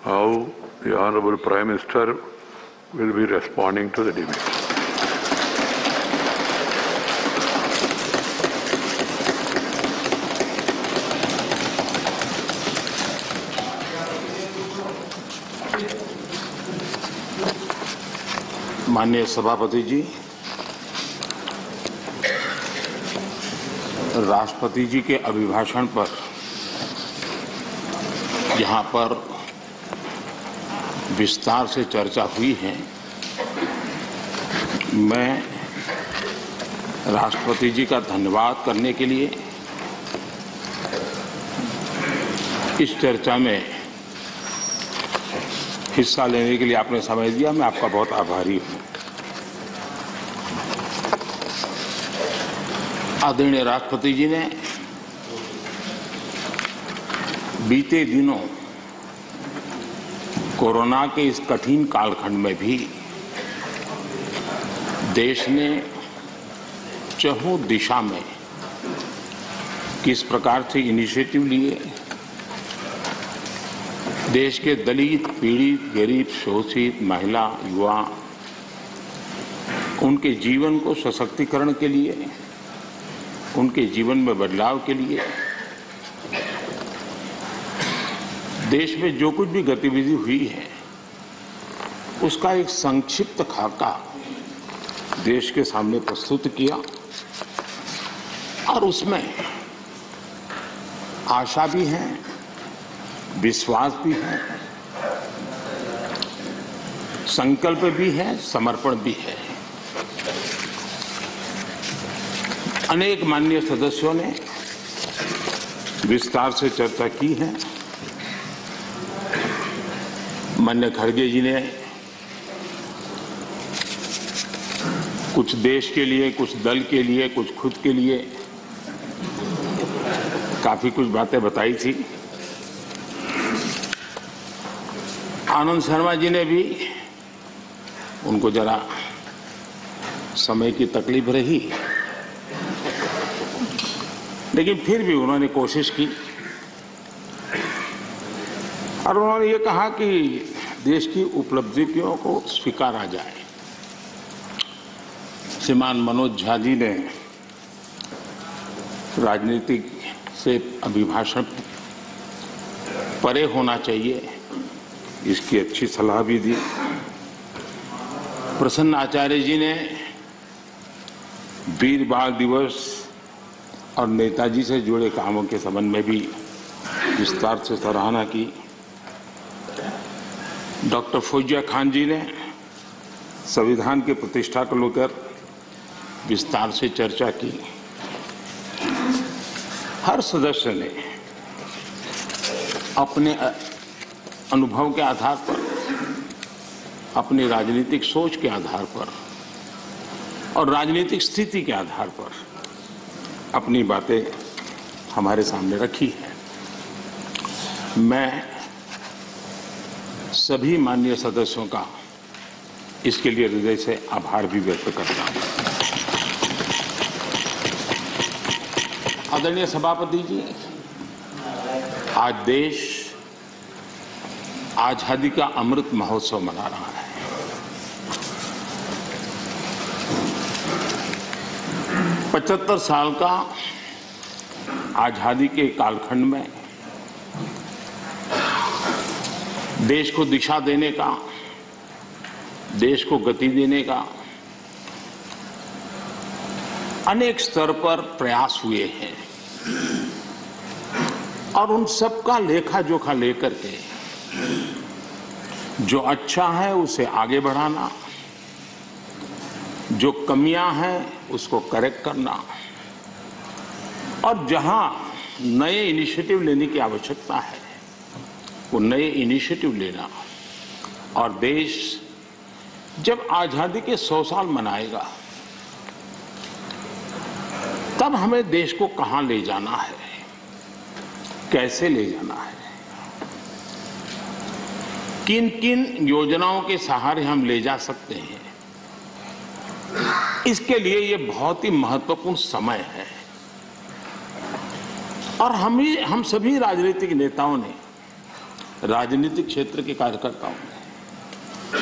how the Honorable Prime Minister will be responding to the debate. माननीय सभापति जी, राष्ट्रपति जी के अभिभाषण पर यहाँ पर विस्तार से चर्चा हुई है। मैं राष्ट्रपति जी का धन्यवाद करने के लिए इस चर्चा में हिस्सा लेने के लिए आपने समय दिया, मैं आपका बहुत आभारी हूँ। आदरणीय राष्ट्रपति जी ने बीते दिनों कोरोना के इस कठिन कालखंड में भी देश ने चहुं दिशा में किस प्रकार से इनिशिएटिव लिए, देश के दलित, पीड़ित, गरीब, शोषित, महिला, युवा, उनके जीवन को सशक्तिकरण के लिए, उनके जीवन में बदलाव के लिए देश में जो कुछ भी गतिविधि हुई है उसका एक संक्षिप्त खाका देश के सामने प्रस्तुत किया और उसमें आशा भी है, विश्वास भी है, संकल्प भी है, समर्पण भी है। अनेक माननीय सदस्यों ने विस्तार से चर्चा की है। माननीय खड़गे जी ने कुछ देश के लिए, कुछ दल के लिए, कुछ खुद के लिए काफी कुछ बातें बताई थी। आनंद शर्मा जी ने भी, उनको जरा समय की तकलीफ रही, लेकिन फिर भी उन्होंने कोशिश की और उन्होंने ये कहा कि देश की उपलब्धियों को स्वीकारा जाए। श्रीमान मनोज झा जी ने राजनीतिक से अभिभाषण परे होना चाहिए, इसकी अच्छी सलाह भी दी। प्रसन्न आचार्य जी ने वीर बाल दिवस और नेताजी से जुड़े कामों के संबंध में भी विस्तार से सराहना की। डॉक्टर फौजिया खान जी ने संविधान की प्रतिष्ठा को लेकर विस्तार से चर्चा की। हर सदस्य ने अपने अनुभव के आधार पर, अपनी राजनीतिक सोच के आधार पर और राजनीतिक स्थिति के आधार पर अपनी बातें हमारे सामने रखी है। मैं सभी माननीय सदस्यों का इसके लिए हृदय से आभार भी व्यक्त करता हूं। आदरणीय सभापति जी, आज देश आजादी का अमृत महोत्सव मना रहा है। पचहत्तर साल का आजादी के कालखंड में देश को दिशा देने का, देश को गति देने का अनेक स्तर पर प्रयास हुए हैं और उन सब का लेखा जोखा लेकर के जो अच्छा है उसे आगे बढ़ाना, जो कमियां हैं उसको करेक्ट करना और जहां नए इनिशिएटिव लेने की आवश्यकता है वो नए इनिशिएटिव लेना। और देश जब आजादी के 100 साल मनाएगा तब हमें देश को कहां ले जाना है, कैसे ले जाना है, किन किन योजनाओं के सहारे हम ले जा सकते हैं, इसके लिए ये बहुत ही महत्वपूर्ण समय है। और हम सभी राजनीतिक नेताओं ने राजनीतिक क्षेत्र के कार्यकर्ताओं ने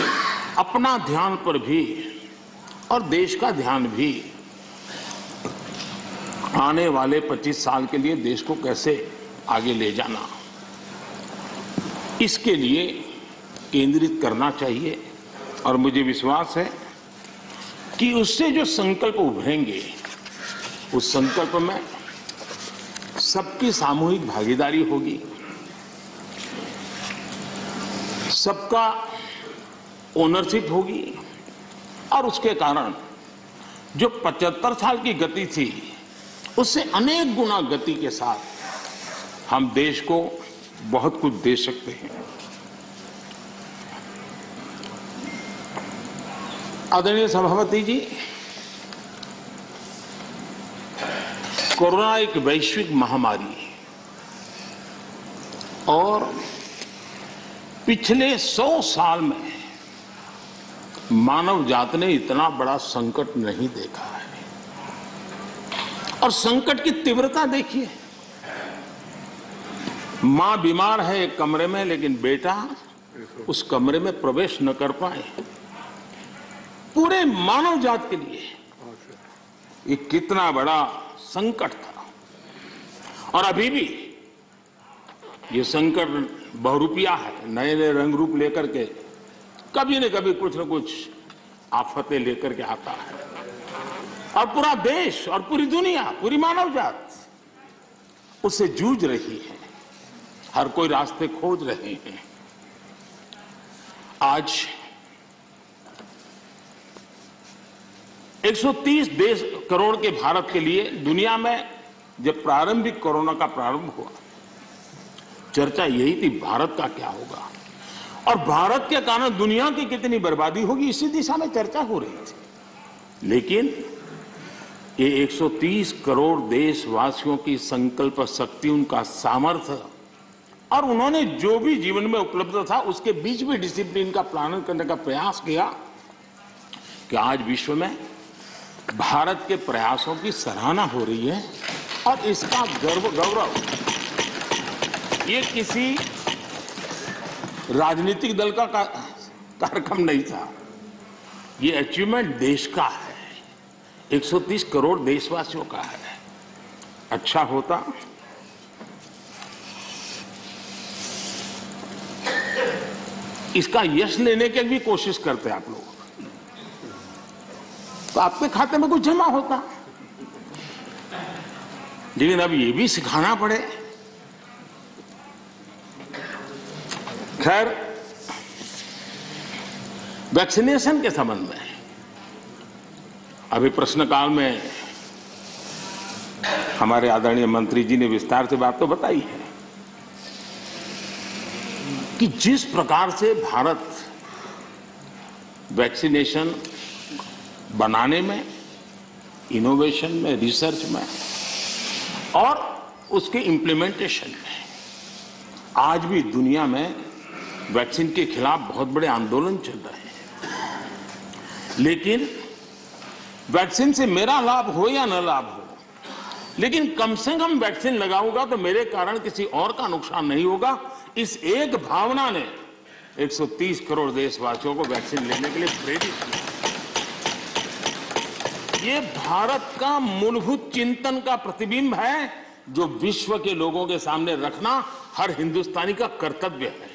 अपना ध्यान पर भी और देश का ध्यान भी आने वाले 25 साल के लिए देश को कैसे आगे ले जाना, इसके लिए केंद्रित करना चाहिए। और मुझे विश्वास है कि उससे जो संकल्प उभरेंगे, उस संकल्प में सबकी सामूहिक भागीदारी होगी, सबका ओनरशिप होगी और उसके कारण जो 75 साल की गति थी उससे अनेक गुना गति के साथ हम देश को बहुत कुछ दे सकते हैं। आदरणीय सभापति जी, कोरोना एक वैश्विक महामारी है और पिछले 100 साल में मानव जात ने इतना बड़ा संकट नहीं देखा है। और संकट की तीव्रता देखिए, मां बीमार है एक कमरे में, लेकिन बेटा उस कमरे में प्रवेश न कर पाए। पूरे मानव जात के लिए ये कितना बड़ा संकट था। और अभी भी ये संकट बहुरूपिया है, नए नए रंग रूप लेकर के कभी न कभी कुछ न कुछ आफतें लेकर के आता है। और पूरा देश और पूरी दुनिया, पूरी मानव जात उससे जूझ रही है, हर कोई रास्ते खोज रहे हैं। आज 130 करोड़ के भारत के लिए दुनिया में जब प्रारंभिक कोरोना का प्रारंभ हुआ, चर्चा यही थी भारत का क्या होगा और भारत के कारण दुनिया की कितनी बर्बादी होगी, इसी दिशा में चर्चा हो रही थी। लेकिन ये 130 करोड़ देशवासियों की संकल्प शक्ति, उनका सामर्थ्य और उन्होंने जो भी जीवन में उपलब्ध था उसके बीच में डिसिप्लिन का पालन करने का प्रयास किया कि आज विश्व में भारत के प्रयासों की सराहना हो रही है। और इसका गौरव ये किसी राजनीतिक दल का कार्यक्रम नहीं था, ये अचीवमेंट देश का है, 130 करोड़ देशवासियों का है। अच्छा होता इसका यश लेने की भी कोशिश करते आप लोग, तो आपके खाते में कुछ जमा होता। लेकिन अब ये भी सिखाना पड़े। खैर, वैक्सीनेशन के संबंध में अभी प्रश्नकाल में हमारे आदरणीय मंत्री जी ने विस्तार से बात तो बताई है कि जिस प्रकार से भारत वैक्सीनेशन बनाने में, इनोवेशन में, रिसर्च में और उसके इम्प्लीमेंटेशन में आज भी दुनिया में वैक्सीन के खिलाफ बहुत बड़े आंदोलन चल रहे हैं। लेकिन वैक्सीन से मेरा लाभ हो या न लाभ हो, लेकिन कम से कम वैक्सीन लगाऊंगा तो मेरे कारण किसी और का नुकसान नहीं होगा, इस एक भावना ने 130 करोड़ देशवासियों को वैक्सीन लेने के लिए प्रेरित किया। ये भारत का मूलभूत चिंतन का प्रतिबिंब है जो विश्व के लोगों के सामने रखना हर हिंदुस्तानी का कर्तव्य है।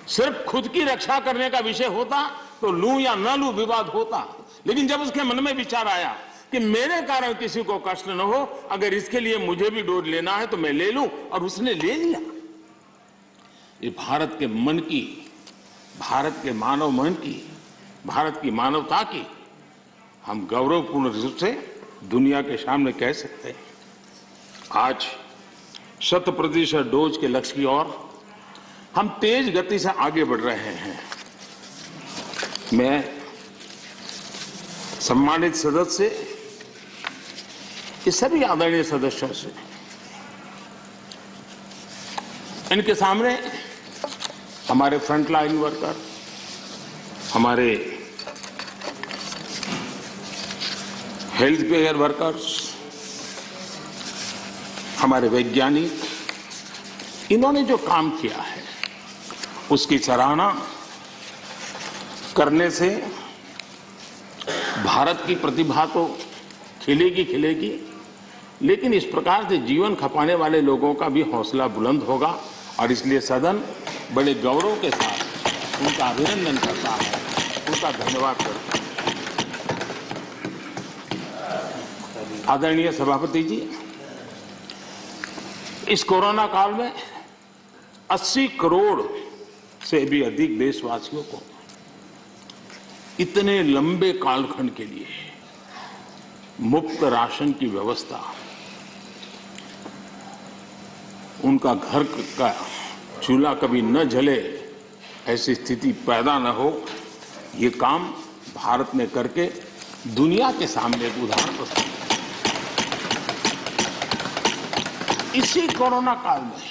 सिर्फ खुद की रक्षा करने का विषय होता तो लूं या न लूं विवाद होता, लेकिन जब उसके मन में विचार आया कि मेरे कारण किसी को कष्ट न हो, अगर इसके लिए मुझे भी डोज लेना है तो मैं ले लूं, और उसने ले लिया। ये भारत के मन की, भारत के मानव मन की, भारत की मानवता की हम गौरवपूर्ण रूप से दुनिया के सामने कह सकते हैं। आज 100% डोज के लक्ष्य की ओर हम तेज गति से आगे बढ़ रहे हैं। मैं सम्मानित सदस्य, इस सभी आदरणीय सदस्यों से, इनके सामने हमारे फ्रंटलाइन वर्कर, हमारे हेल्थ केयर वर्कर्स, हमारे वैज्ञानिक, इन्होंने जो काम किया है उसकी सराहना करने से भारत की प्रतिभा तो खिलेगी, लेकिन इस प्रकार से जीवन खपाने वाले लोगों का भी हौसला बुलंद होगा और इसलिए सदन बड़े गौरव के साथ उनका अभिनंदन करता है, उनका धन्यवाद करता है। आदरणीय सभापति जी, इस कोरोना काल में 80 करोड़ से भी अधिक देशवासियों को इतने लंबे कालखंड के लिए मुफ्त राशन की व्यवस्था, उनका घर का चूल्हा कभी न जले ऐसी स्थिति पैदा न हो, ये काम भारत ने करके दुनिया के सामने एक उदाहरण प्रस्तुत किया। इसी कोरोना काल में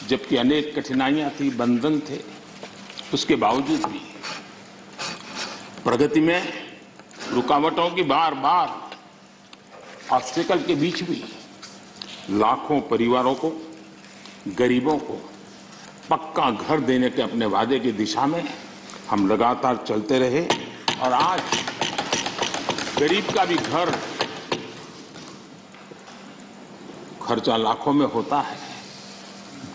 जबकि अनेक कठिनाइयां थी, बंधन थे, उसके बावजूद भी प्रगति में रुकावटों की बार ऑब्स्टेकल के बीच भी लाखों परिवारों को, गरीबों को पक्का घर देने के अपने वादे की दिशा में हम लगातार चलते रहे और आज गरीब का भी घर खर्चा लाखों में होता है।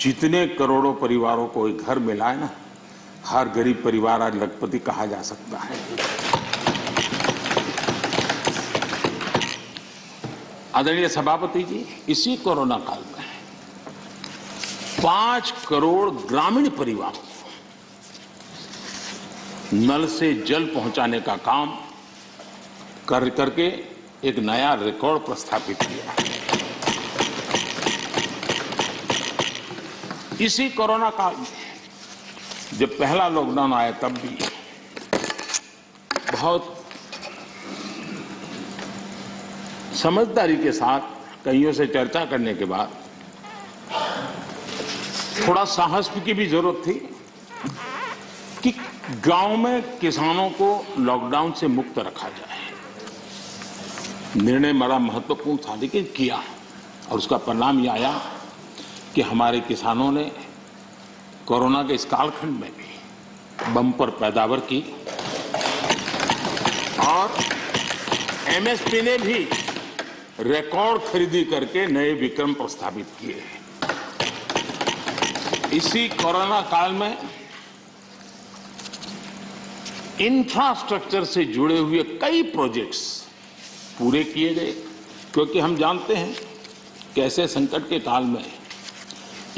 जितने करोड़ों परिवारों को एक घर मिला है ना, हर गरीब परिवार आज लखपति कहा जा सकता है। आदरणीय सभापति जी, इसी कोरोना काल में 5 करोड़ ग्रामीण परिवारों को नल से जल पहुंचाने का काम करके एक नया रिकॉर्ड प्रस्थापित किया। इसी कोरोना काल में जब पहला लॉकडाउन आया तब भी बहुत समझदारी के साथ कईयों से चर्चा करने के बाद थोड़ा साहस की भी जरूरत थी कि गांव में किसानों को लॉकडाउन से मुक्त रखा जाए। निर्णय बड़ा महत्वपूर्ण था, लेकिन किया और उसका परिणाम यह आया कि हमारे किसानों ने कोरोना के इस कालखंड में भी बम्पर पैदावार की और एमएसपी ने भी रिकॉर्ड खरीदी करके नए विक्रम प्रस्थापित किए। इसी कोरोना काल में इंफ्रास्ट्रक्चर से जुड़े हुए कई प्रोजेक्ट्स पूरे किए गए, क्योंकि हम जानते हैं कि ऐसे संकट के काल में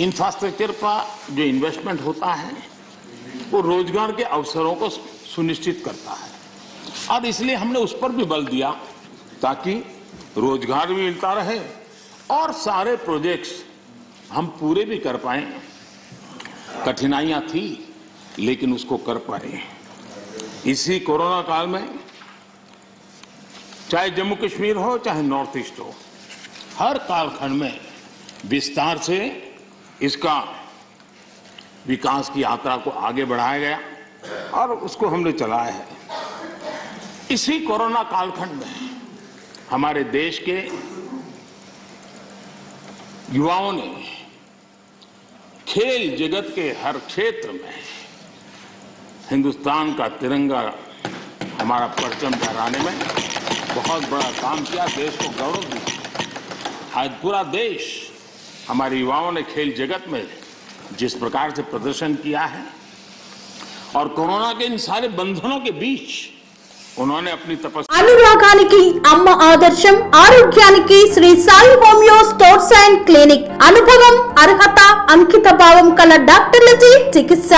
इंफ्रास्ट्रक्चर का जो इन्वेस्टमेंट होता है वो रोजगार के अवसरों को सुनिश्चित करता है और इसलिए हमने उस पर भी बल दिया ताकि रोजगार भी मिलता रहे और सारे प्रोजेक्ट्स हम पूरे भी कर पाए। कठिनाइयां थी लेकिन उसको कर पाए। इसी कोरोना काल में चाहे जम्मू कश्मीर हो चाहे नॉर्थ ईस्ट हो, हर कालखंड में विस्तार से इसका विकास की यात्रा को आगे बढ़ाया गया और उसको हमने चलाया है। इसी कोरोना कालखंड में हमारे देश के युवाओं ने खेल जगत के हर क्षेत्र में हिंदुस्तान का तिरंगा, हमारा परचम फहराने में बहुत बड़ा काम किया, देश को गौरव दिया। आज पूरा देश हमारे युवाओं ने खेल जगत में जिस प्रकार से प्रदर्शन किया है और कोरोना के इन सारे बंधनों के बीच उन्होंने अपनी तपस्या। అనురాగానికి అమ్మ ఆదర్శం, ఆరోగ్యానికి Shri Sai homeo stores and clinic. అనుభవం, అర్హత, అంకిత భావం కల డాక్టర్లచే చికిత్స.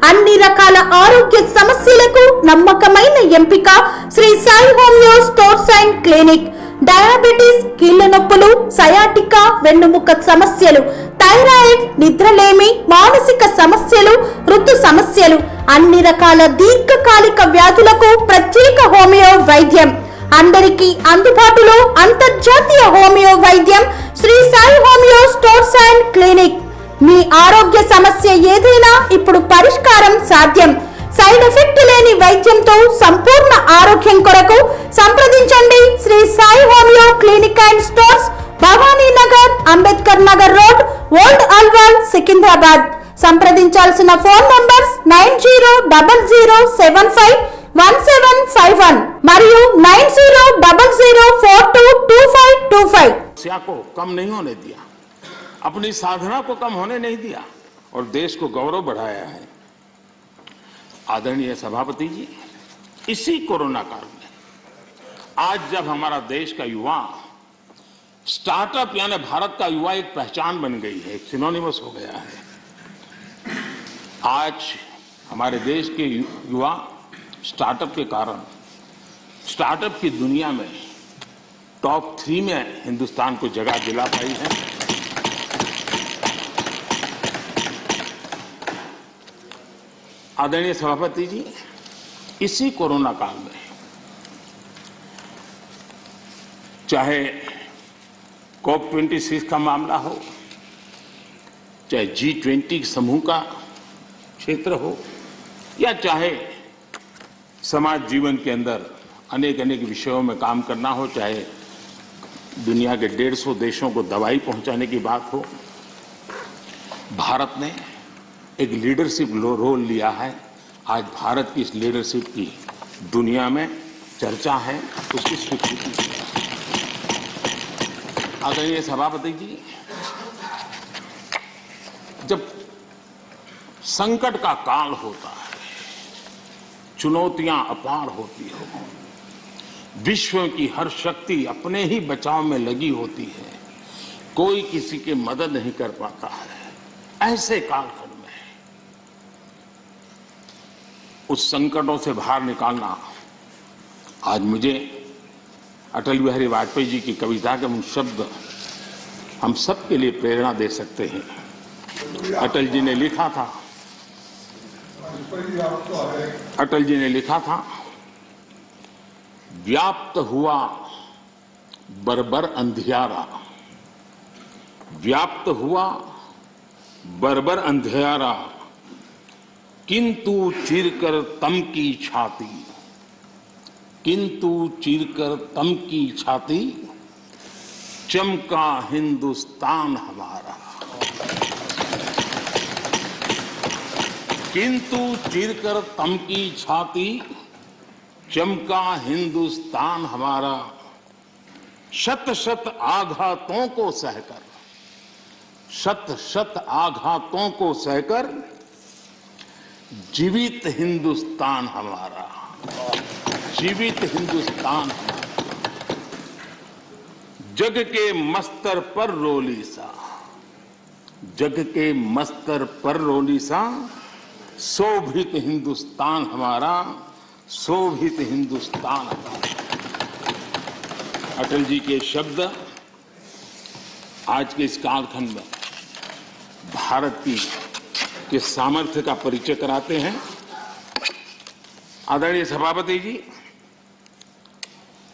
అన్ని రకాల ఆరోగ్య సమస్యలకు నమ్మకమైన ఎంపిక Shri Sai homeo stores and clinic. Diabetes, కీళ్ల నొప్పులు, సయాటికా, వెన్నుముక సమస్యలు, థైరాయిడ్, నిద్రలేమి, మానసిక సమస్యలు, ఋతు సమస్యలు, అన్ని రకాల దీర్ఘకాలిక వ్యాధులకు ప్రత్యేక హోమియో వైద్యం. అందరికీ అందుబాటులో అంతర్జాతీయ హోమియో వైద్యం Shri Sai homeo stores and clinic. మీ ఆరోగ్య సమస్య ఏదైనా ఇప్పుడు పరిష్కారం సాధ్యం. సైడ్ ఎఫెక్ట్ లేని వైద్యంతో సంపూర్ణ ఆరోగ్యం కొరకు సంప్రదించండి Shri Sai homeo clinic and stores, Bhavani Nagar, Ambedkar Nagar road, old Alwal, Secunderabad. సంప్రదించాల్సిన ఫోన్ నంబర్స్ 9000751751 మరియు 9000422525। समस्या को कम नहीं होने दिया, अपनी साधना को कम होने नहीं दिया और देश को गौरव बढ़ाया है। आदरणीय सभापति जी, इसी कोरोना काल में आज जब हमारा देश का युवा स्टार्टअप यानी भारत का युवा एक पहचान बन गई है, एक सिनोनिमस हो गया है। आज हमारे देश के युवा स्टार्टअप के कारण स्टार्टअप की दुनिया में टॉप 3 में हिंदुस्तान को जगह दिला पाई है। आदरणीय सभापति जी, इसी कोरोना काल में चाहे COP26 का मामला हो, चाहे G20 समूह का क्षेत्र हो, या चाहे समाज जीवन के अंदर अनेक अनेक विषयों में काम करना हो, चाहे दुनिया के 150 देशों को दवाई पहुंचाने की बात हो, भारत ने एक लीडरशिप रोल लिया है। आज भारत की इस लीडरशिप की दुनिया में चर्चा है, उसकी स्वीकृति है। आदरणीय सभापति जी, जब संकट का काल होता है, चुनौतियां अपार होती हो, विश्व की हर शक्ति अपने ही बचाव में लगी होती है, कोई किसी की मदद नहीं कर पाता है, ऐसे कालखंड में उस संकटों से बाहर निकालना, आज मुझे अटल बिहारी वाजपेयी जी की कविता के उन शब्द हम सबके लिए प्रेरणा दे सकते हैं। अटल जी ने लिखा था, व्याप्त हुआ बर्बर अंधियारा, व्याप्त हुआ बर्बर अंधियारा, किंतु चीरकर तम की छाती, किंतु चीरकर तम की छाती, चमका हिंदुस्तान हमारा। किंतु चीरकर तम की छाती, चमका हिंदुस्तान हमारा, शत शत आघातों को सहकर, शत शत आघातों को सहकर, जीवित हिंदुस्तान हमारा, जीवित हिंदुस्तान हमारा। जग के मस्तर पर रोली सा, जग के मस्तर पर रोली सा, शोभित हिंदुस्तान हमारा, शोभित हिंदुस्तान हमारा। अटल जी के शब्द आज के इस कालखंड में भारत के सामर्थ्य का परिचय कराते हैं। आदरणीय सभापति जी,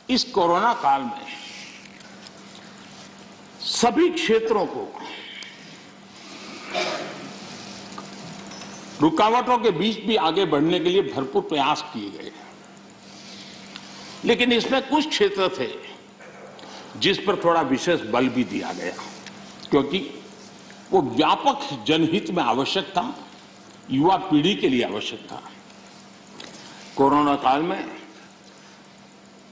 इस कोरोना काल में सभी क्षेत्रों को रुकावटों के बीच भी आगे बढ़ने के लिए भरपूर प्रयास किए गए, लेकिन इसमें कुछ क्षेत्र थे जिस पर थोड़ा विशेष बल भी दिया गया, क्योंकि वो व्यापक जनहित में आवश्यक था, युवा पीढ़ी के लिए आवश्यक था। कोरोना काल में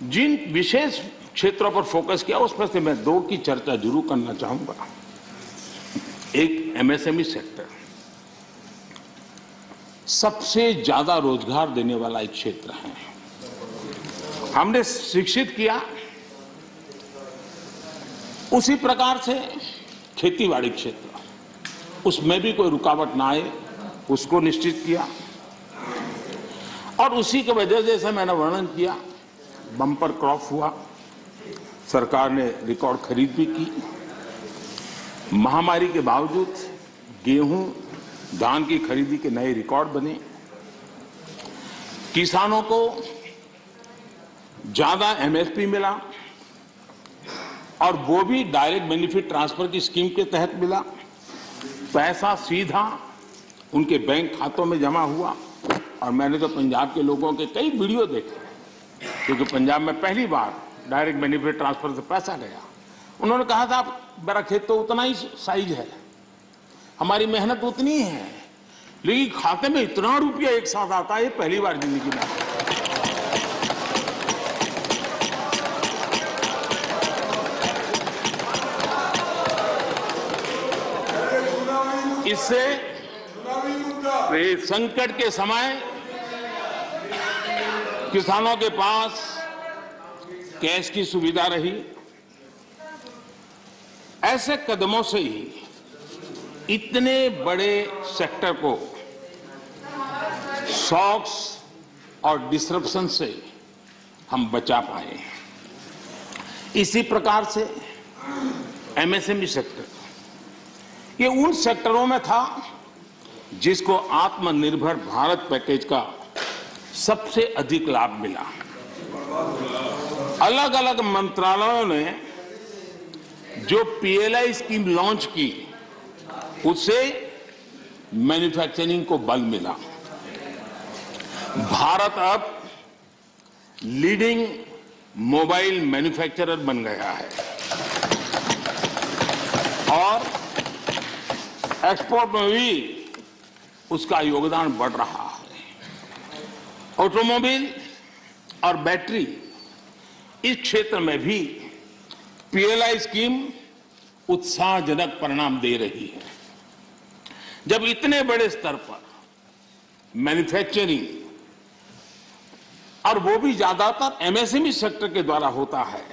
जिन विशेष क्षेत्रों पर फोकस किया, उसमें से मैं 2 की चर्चा जरूर करना चाहूंगा। एक MSME सेक्टर, सबसे ज्यादा रोजगार देने वाला एक क्षेत्र है। हमने शिक्षित किया, उसी प्रकार से खेतीबाड़ी क्षेत्र, उसमें भी कोई रुकावट ना आए उसको निश्चित किया, और उसी की वजह से जैसे मैंने वर्णन किया, बम्पर क्रॉप हुआ, सरकार ने रिकॉर्ड खरीद भी की। महामारी के बावजूद गेहूं, धान की खरीदी के नए रिकॉर्ड बने। किसानों को ज्यादा MSP मिला, और वो भी डायरेक्ट बेनिफिट ट्रांसफर की स्कीम के तहत मिला। पैसा सीधा उनके बैंक खातों में जमा हुआ। और मैंने तो पंजाब के लोगों के कई वीडियो देखे, क्योंकि पंजाब में पहली बार डायरेक्ट बेनिफिट ट्रांसफर से पैसा गया। उन्होंने कहा था, मेरा खेत तो उतना ही साइज है, हमारी मेहनत उतनी है, लेकिन खाते में इतना रुपया एक साथ आता है, ये पहली बार जिंदगी में आता है। इससे संकट के समय किसानों के पास कैश की सुविधा रही। ऐसे कदमों से ही इतने बड़े सेक्टर को शॉक्स और डिसरप्शन से हम बचा पाए। इसी प्रकार से एमएसएमई सेक्टर ये उन सेक्टरों में था जिसको आत्मनिर्भर भारत पैकेज का सबसे अधिक लाभ मिला। अलग अलग मंत्रालयों ने जो पीएलआई स्कीम लॉन्च की, उससे मैन्युफैक्चरिंग को बल मिला। भारत अब लीडिंग मोबाइल मैन्युफैक्चरर बन गया है और एक्सपोर्ट में भी उसका योगदान बढ़ रहा है। ऑटोमोबाइल और बैटरी इस क्षेत्र में भी पीएलआई स्कीम उत्साहजनक परिणाम दे रही है। जब इतने बड़े स्तर पर मैन्युफैक्चरिंग और वो भी ज्यादातर एमएसएमई सेक्टर के द्वारा होता है,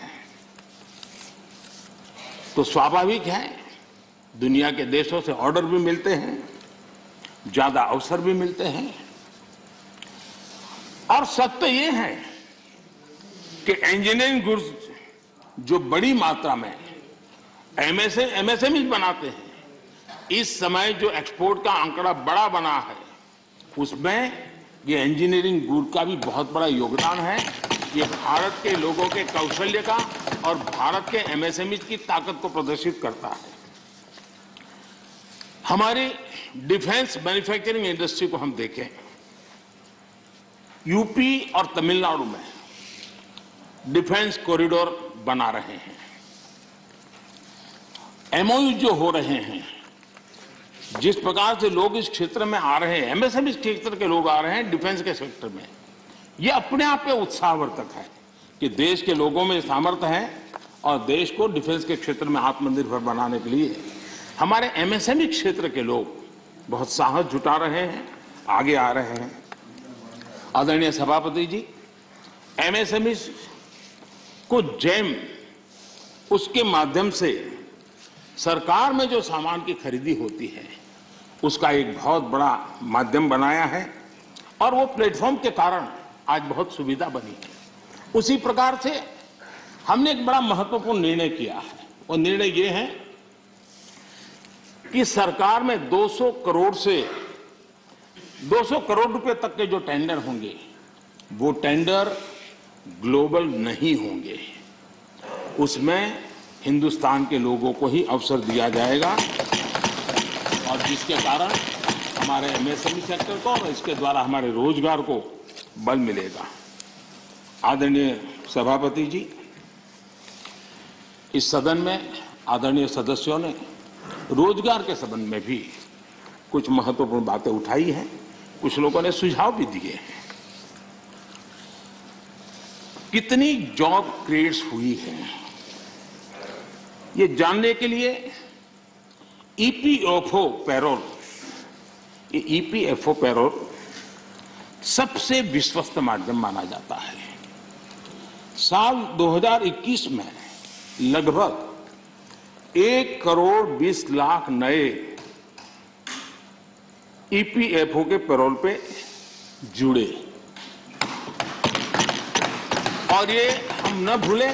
तो स्वाभाविक है दुनिया के देशों से ऑर्डर भी मिलते हैं, ज्यादा अवसर भी मिलते हैं। और सत्य ये है कि इंजीनियरिंग गुड्स जो बड़ी मात्रा में एमएसएमई बनाते हैं, इस समय जो एक्सपोर्ट का आंकड़ा बड़ा बना है, उसमें ये इंजीनियरिंग गुड का भी बहुत बड़ा योगदान है। ये भारत के लोगों के कौशल्य का और भारत के एमएसएमई की ताकत को प्रदर्शित करता है। हमारी डिफेंस मैन्युफैक्चरिंग इंडस्ट्री को हम देखें, यूपी और तमिलनाडु में डिफेंस कॉरिडोर बना रहे हैं। एमओयू जो हो रहे हैं, जिस प्रकार से लोग इस क्षेत्र में आ रहे हैं, एमएसएमई क्षेत्र के लोग आ रहे हैं डिफेंस के सेक्टर में, ये अपने आप में उत्साहवर्धक है कि देश के लोगों में सामर्थ्य है और देश को डिफेंस के क्षेत्र में आत्मनिर्भर बनाने के लिए हमारे एमएसएमई क्षेत्र के लोग बहुत साहस जुटा रहे हैं, आगे आ रहे हैं। आदरणीय सभापति जी, एमएसएमई को जेम उसके माध्यम से सरकार में जो सामान की खरीदी होती है, उसका एक बहुत बड़ा माध्यम बनाया है और वो प्लेटफॉर्म के कारण आज बहुत सुविधा बनी है। उसी प्रकार से हमने एक बड़ा महत्वपूर्ण निर्णय किया है। वो निर्णय ये है कि सरकार में 200 करोड़ रुपए तक के जो टेंडर होंगे, वो टेंडर ग्लोबल नहीं होंगे, उसमें हिंदुस्तान के लोगों को ही अवसर दिया जाएगा और जिसके कारण हमारे एमएसएमई सेक्टर को और इसके द्वारा हमारे रोजगार को बल मिलेगा। आदरणीय सभापति जी, इस सदन में आदरणीय सदस्यों ने रोजगार के संबंध में भी कुछ महत्वपूर्ण बातें उठाई हैं, कुछ लोगों ने सुझाव भी दिए हैं। कितनी जॉब क्रिएट्स हुई है, ये जानने के लिए ईपीएफओ पैरोल, ये ईपीएफओ पैरोल सबसे विश्वस्त माध्यम माना जाता है। साल 2021 में लगभग 1,20,00,000 नए ईपीएफओ के पैरोल पे जुड़े और ये हम न भूलें,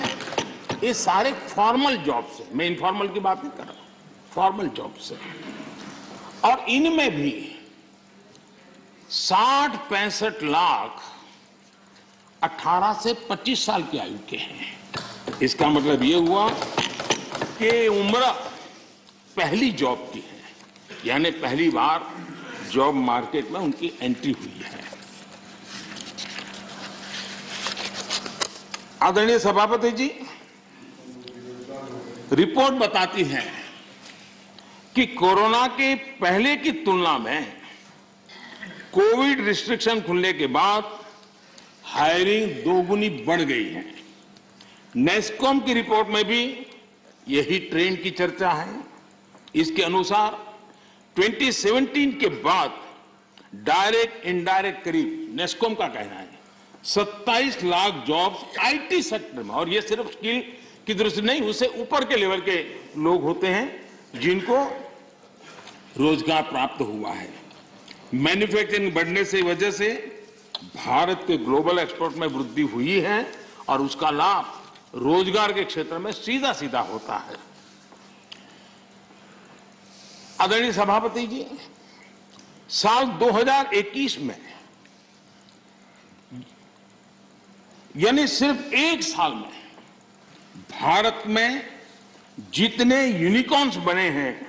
ये सारे फॉर्मल जॉब से, मैं इनफॉर्मल की बात नहीं कर रहा, फॉर्मल जॉब से, और इनमें भी 60-65 लाख 18 से 25 साल की आयु के हैं। इसका मतलब ये हुआ कि उम्र पहली जॉब की है, यानी पहली बार जॉब मार्केट में उनकी एंट्री हुई है। आदरणीय सभापति जी, रिपोर्ट बताती है कि कोरोना के पहले की तुलना में कोविड रिस्ट्रिक्शन खुलने के बाद हायरिंग दोगुनी बढ़ गई है। नेस्कॉम की रिपोर्ट में भी यही ट्रेंड की चर्चा है। इसके अनुसार 2017 के बाद डायरेक्ट इनडायरेक्ट करीब, नेस्कॉम का कहना है, 27 लाख जॉब्स आईटी सेक्टर में, और ये सिर्फ स्किल की दृष्टि नहीं, उससे ऊपर के लेवल के लोग होते हैं जिनको रोजगार प्राप्त हुआ है। मैन्युफैक्चरिंग बढ़ने से वजह से भारत के ग्लोबल एक्सपोर्ट में वृद्धि हुई है और उसका लाभ रोजगार के क्षेत्र में सीधा सीधा होता है। आदरणीय सभापति जी, साल 2021 में, यानी सिर्फ एक साल में, भारत में जितने यूनिकॉर्न्स बने हैं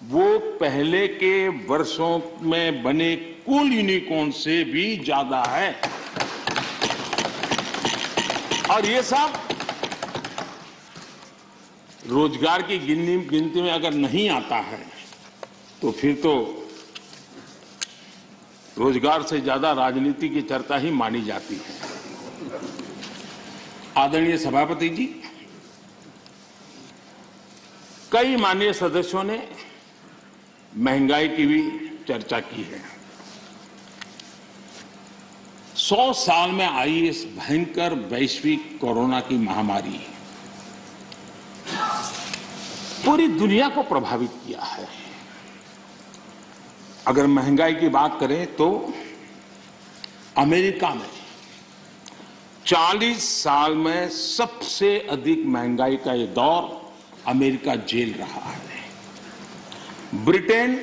वो पहले के वर्षों में बने कुल यूनिकॉर्न से भी ज्यादा है। और ये सब रोजगार की गिनती में अगर नहीं आता है तो फिर तो रोजगार से ज्यादा राजनीति की चर्चा ही मानी जाती है। आदरणीय सभापति जी, कई माननीय सदस्यों ने महंगाई की भी चर्चा की है। 100 साल में आई इस भयंकर वैश्विक कोरोना की महामारी पूरी दुनिया को प्रभावित किया है। अगर महंगाई की बात करें तो अमेरिका में 40 साल में सबसे अधिक महंगाई का ये दौर अमेरिका झेल रहा है। ब्रिटेन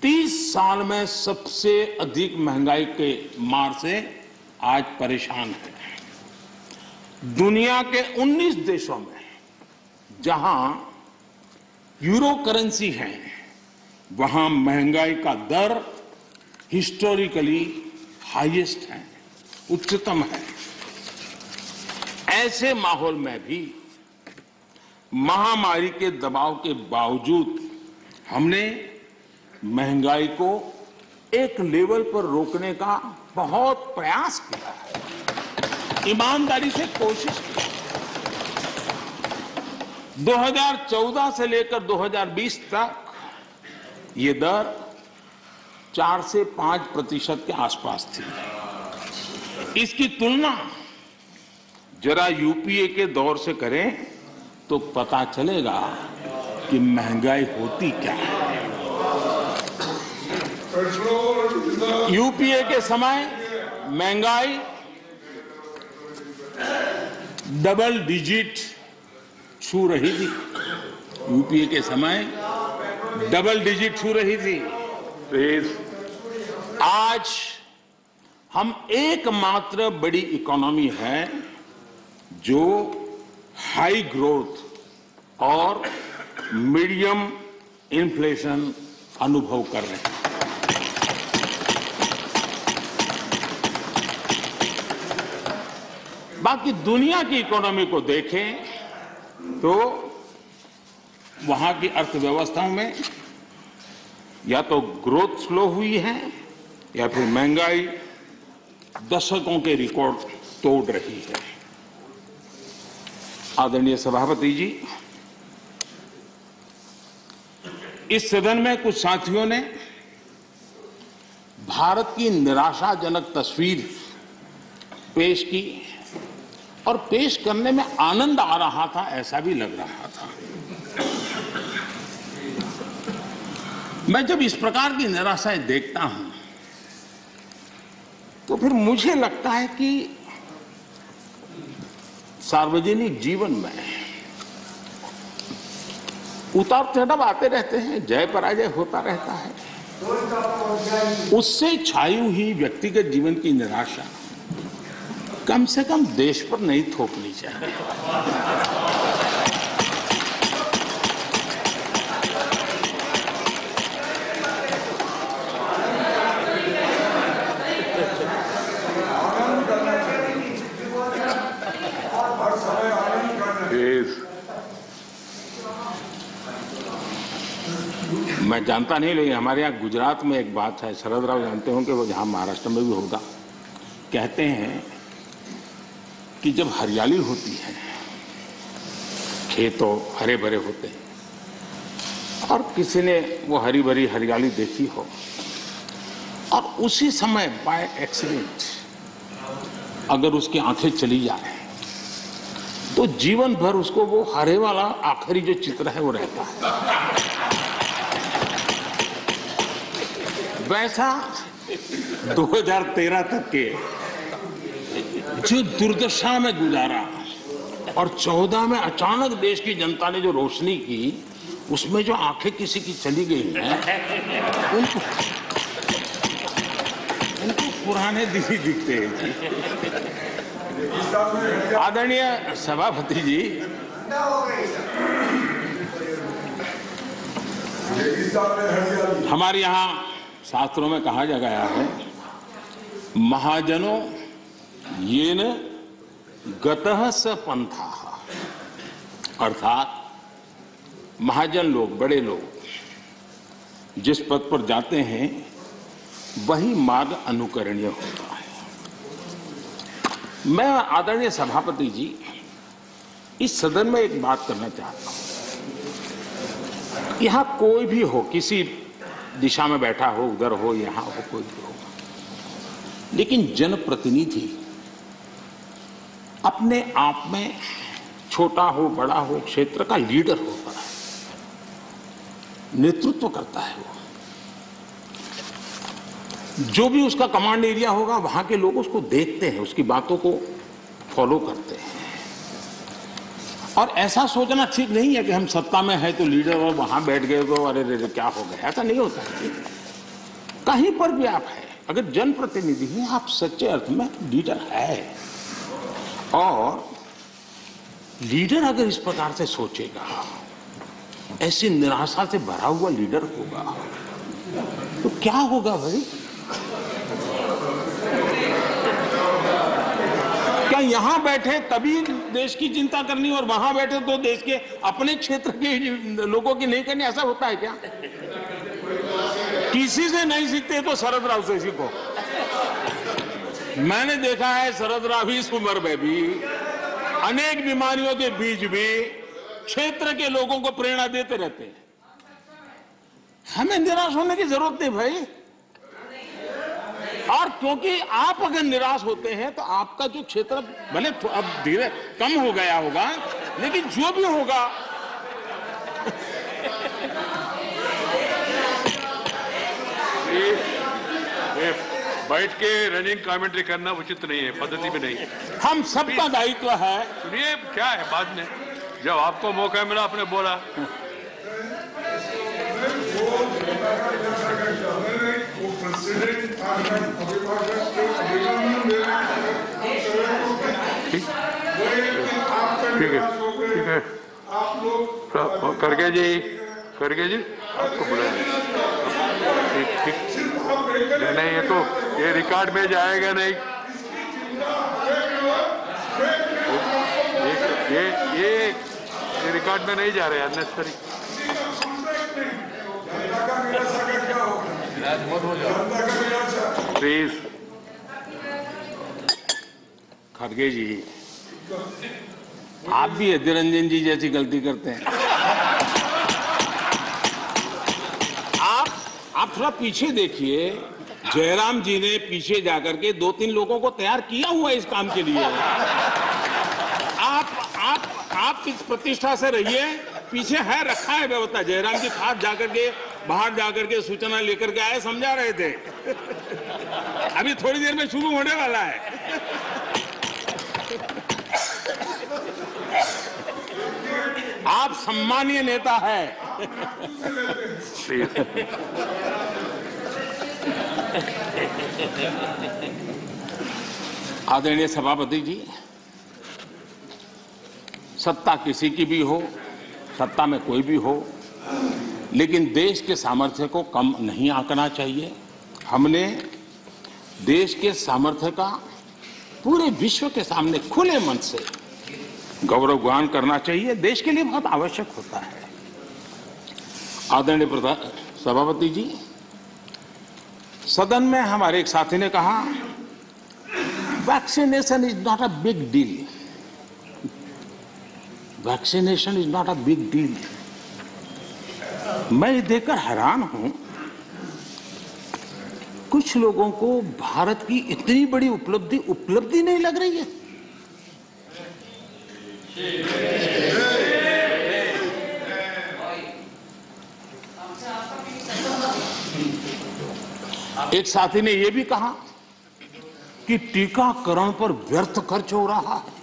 30 साल में सबसे अधिक महंगाई के मार से आज परेशान है। दुनिया के 19 देशों में जहां यूरो करेंसी है, वहां महंगाई का दर हिस्टोरिकली हाईएस्ट है, उच्चतम है। ऐसे माहौल में भी महामारी के दबाव के बावजूद हमने महंगाई को एक लेवल पर रोकने का बहुत प्रयास किया है, ईमानदारी से कोशिश की। 2014 से लेकर 2020 तक ये दर 4 से 5% के आसपास थी। इसकी तुलना जरा यूपीए के दौर से करें तो पता चलेगा कि महंगाई होती क्या है। यूपीए के समय महंगाई डबल डिजिट छू रही थी। यूपीए के समय डबल डिजिट छू रही थी। आज हम एकमात्र बड़ी इकोनॉमी है जो हाई ग्रोथ और मीडियम इन्फ्लेशन अनुभव कर रहे हैं। बाकी दुनिया की इकोनॉमी को देखें तो वहां की अर्थव्यवस्थाओं में या तो ग्रोथ स्लो हुई है या फिर महंगाई दशकों के रिकॉर्ड तोड़ रही है। आदरणीय सभापति जी, इस सदन में कुछ साथियों ने भारत की निराशाजनक तस्वीर पेश की और पेश करने में आनंद आ रहा था, ऐसा भी लग रहा था। मैं जब इस प्रकार की निराशाएं देखता हूं तो फिर मुझे लगता है कि सार्वजनिक जीवन में उतार चढ़ाव आते रहते हैं, जय पराजय होता रहता है। उससे छाई हुई व्यक्तिगत जीवन की निराशा कम से कम देश पर नहीं थोपनी चाहिए। मैं जानता नहीं, लेकिन हमारे यहाँ गुजरात में एक बात है, शरद राव जानते होंगे, वो यहाँ महाराष्ट्र में भी होगा। कहते हैं कि जब हरियाली होती है, खेतों हरे भरे होते हैं, और किसी ने वो हरी भरी हरियाली देखी हो और उसी समय बाय एक्सीडेंट अगर उसकी आंखें चली जाए तो जीवन भर उसको वो हरे वाला आखिरी जो चित्र है वो रहता है। वैसा 2013 तक के जो दुर्दशा में गुजारा और 14 में अचानक देश की जनता ने जो रोशनी की, उसमें जो आंखें किसी की चली गई हैं, उनको पुराने दिन ही दिखते हैं। आदरणीय सभापति जी, हमारे यहाँ शास्त्रों में कहा जा गया है, महाजनों येन गतः स पंथाः, अर्थात महाजन लोग, बड़े लोग जिस पद पर जाते हैं वही मार्ग अनुकरणीय होता है। मैं आदरणीय सभापति जी इस सदन में एक बात करना चाहता हूं। यहां कोई भी हो, किसी दिशा में बैठा हो, उधर हो, यहां हो, कोई भी हो, लेकिन जनप्रतिनिधि अपने आप में छोटा हो बड़ा हो क्षेत्र का लीडर होता है, नेतृत्व करता है। वो जो भी उसका कमांड एरिया होगा वहां के लोग उसको देखते हैं, उसकी बातों को फॉलो करते हैं। और ऐसा सोचना ठीक नहीं है कि हम सत्ता में है तो लीडर, और वहां बैठ गए तो अरे रे क्या हो गया, ऐसा नहीं होता है। कहीं पर भी आप है, अगर जनप्रतिनिधि हैं, आप सच्चे अर्थ में लीडर है। और लीडर अगर इस प्रकार से सोचेगा, ऐसी निराशा से भरा हुआ लीडर होगा, तो क्या होगा भाई? क्या यहां बैठे तभी देश की चिंता करनी और वहां बैठे तो देश के अपने क्षेत्र के लोगों की नहीं करनी? ऐसा होता है क्या? किसी से नहीं सीखते तो शरद राव से सीखो। मैंने देखा है शरद राव इस उम्र में भी अनेक बीमारियों के बीच भी क्षेत्र के लोगों को प्रेरणा देते रहते हैं। हमें निराश होने की जरूरत नहीं भाई। और क्योंकि आप अगर निराश होते हैं तो आपका जो क्षेत्र भले अब धीरे कम हो गया होगा, लेकिन जो भी होगा बैठ के रनिंग कमेंट्री करना उचित नहीं है, पद्धति में नहीं है। हम सबका दायित्व है। सुनिए क्या है, बाद में जब आपको मौका मिला आपने बोला। ठीक है, ठीक है, करके जी आपको बुलाया। ठीक, नहीं ये तो ये रिकॉर्ड में जाएगा नहीं। ये रिकॉर्ड में नहीं जा रहे, अननेसेसरी। प्लीज खड़गे जी, आप भी अधीर रंजन जी जैसी गलती करते हैं। आप थोड़ा पीछे देखिए, जयराम जी ने पीछे जाकर के 2-3 लोगों को तैयार किया हुआ इस काम के लिए। आप इस प्रतिष्ठा से रहिए, पीछे है रखा है व्यवस्था। जयराम जी खास जाकर के बाहर जाकर के सूचना लेकर के आए, समझा रहे थे। अभी थोड़ी देर में शुरू होने वाला है। आप सम्मानीय नेता है। आदरणीय सभापति जी, सत्ता किसी की भी हो, सत्ता में कोई भी हो, लेकिन देश के सामर्थ्य को कम नहीं आंकना चाहिए। हमने देश के सामर्थ्य का पूरे विश्व के सामने खुले मन से गौरवगान करना चाहिए, देश के लिए बहुत आवश्यक होता है। आदरणीय सभापति जी, सदन में हमारे एक साथी ने कहा vaccination is not a big deal. Vaccination is not a big deal. मैं ये देखकर हैरान हूं, कुछ लोगों को भारत की इतनी बड़ी उपलब्धि नहीं लग रही है। एक साथी ने यह भी कहा कि टीकाकरण पर व्यर्थ खर्च हो रहा है।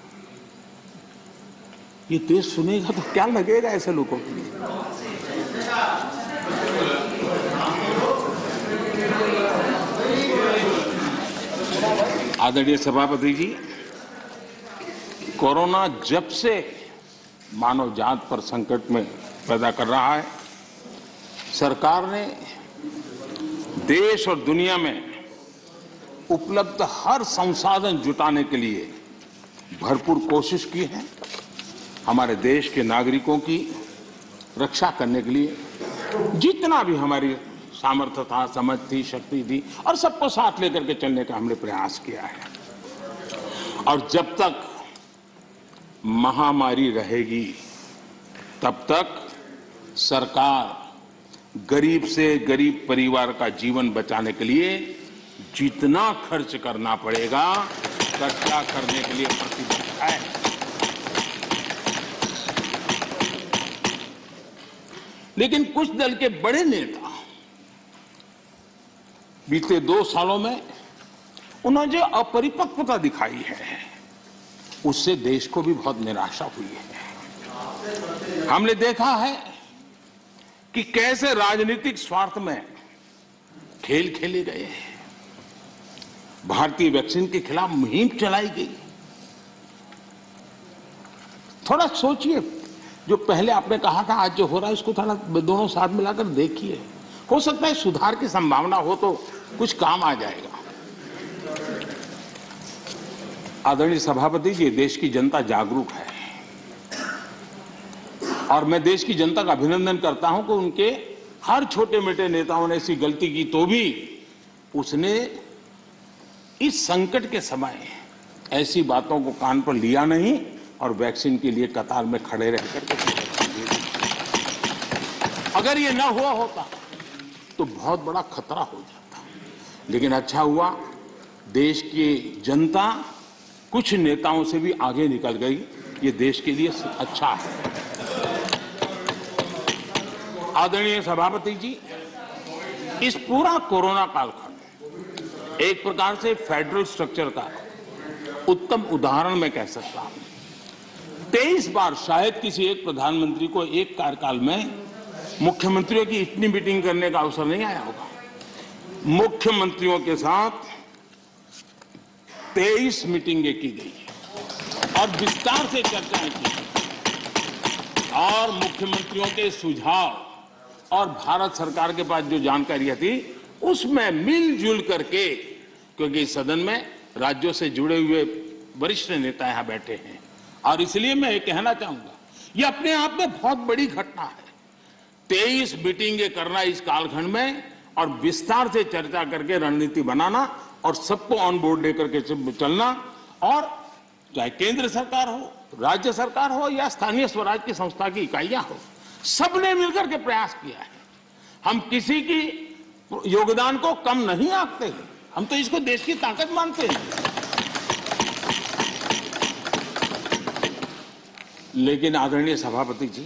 ये देश सुनेगा तो क्या लगेगा ऐसे लोगों को। आदरणीय सभापति जी, कोरोना जब से मानव जात पर संकट में पैदा कर रहा है, सरकार ने देश और दुनिया में उपलब्ध हर संसाधन जुटाने के लिए भरपूर कोशिश की है। हमारे देश के नागरिकों की रक्षा करने के लिए जितना भी हमारी सामर्थ्य था, समझ थी, शक्ति थी, और सबको साथ लेकर के चलने का हमने प्रयास किया है। और जब तक महामारी रहेगी तब तक सरकार गरीब से गरीब परिवार का जीवन बचाने के लिए जितना खर्च करना पड़ेगा खर्चा करने के लिए प्रतिबद्ध है। लेकिन कुछ दल के बड़े नेता बीते 2 सालों में उन्होंने जो अपरिपक्वता दिखाई है, उससे देश को भी बहुत निराशा हुई है। हमने देखा है कि कैसे राजनीतिक स्वार्थ में खेल खेले गए हैं। भारतीय वैक्सीन के खिलाफ मुहिम चलाई गई। थोड़ा सोचिए, जो पहले आपने कहा था आज जो हो रहा है इसको थोड़ा दोनों साथ मिलाकर देखिए। हो सकता है सुधार की संभावना हो तो कुछ काम आ जाएगा। आदरणीय सभापति जी, देश की जनता जागरूक है और मैं देश की जनता का अभिनंदन करता हूं कि उनके हर छोटे मोटे नेताओं ने ऐसी गलती की तो भी उसने इस संकट के समय ऐसी बातों को कान पर लिया नहीं और वैक्सीन के लिए कतार में खड़े रह करके अगर ये ना हुआ होता तो बहुत बड़ा खतरा हो जाता। लेकिन अच्छा हुआ, देश की जनता कुछ नेताओं से भी आगे निकल गई। ये देश के लिए अच्छा है। आदरणीय सभापति जी, इस पूरा कोरोना कालखंड एक प्रकार से फेडरल स्ट्रक्चर का उत्तम उदाहरण मैं कह सकता हूं। 23 बार शायद किसी एक प्रधानमंत्री को एक कार्यकाल में मुख्यमंत्रियों की इतनी मीटिंग करने का अवसर नहीं आया होगा। मुख्यमंत्रियों के साथ 23 मीटिंगें की गई और विस्तार से चर्चाएं की और मुख्यमंत्रियों के सुझाव और भारत सरकार के पास जो जानकारियां थी उसमें मिलजुल करके, क्योंकि इस सदन में राज्यों से जुड़े हुए वरिष्ठ नेता यहां बैठे हैं और इसलिए मैं ये कहना चाहूंगा, ये अपने आप में बहुत बड़ी घटना है। 23 मीटिंगें करना इस कालखंड में और विस्तार से चर्चा करके रणनीति बनाना और सबको ऑन बोर्ड लेकर के चलना, और चाहे केंद्र सरकार हो, राज्य सरकार हो या स्थानीय स्वराज की संस्था की इकाइयां हो, सबने मिलकर के प्रयास किया है। हम किसी की योगदान को कम नहीं आंकते हैं, हम तो इसको देश की ताकत मानते हैं। लेकिन आदरणीय सभापति जी,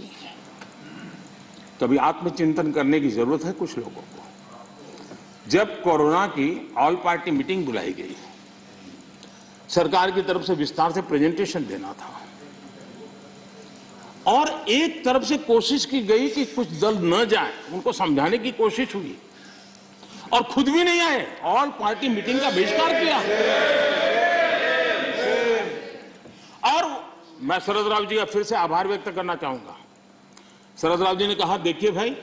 कभी आत्मचिंतन करने की जरूरत है कुछ लोगों को। जब कोरोना की ऑल पार्टी मीटिंग बुलाई गई, सरकार की तरफ से विस्तार से प्रेजेंटेशन देना था और एक तरफ से कोशिश की गई कि कुछ दल न जाए, उनको समझाने की कोशिश हुई और खुद भी नहीं आए, ऑल पार्टी मीटिंग का बहिष्कार किया। और मैं शरद राव जी का फिर से आभार व्यक्त करना चाहूंगा। शरद राव जी ने कहा, देखिए भाई,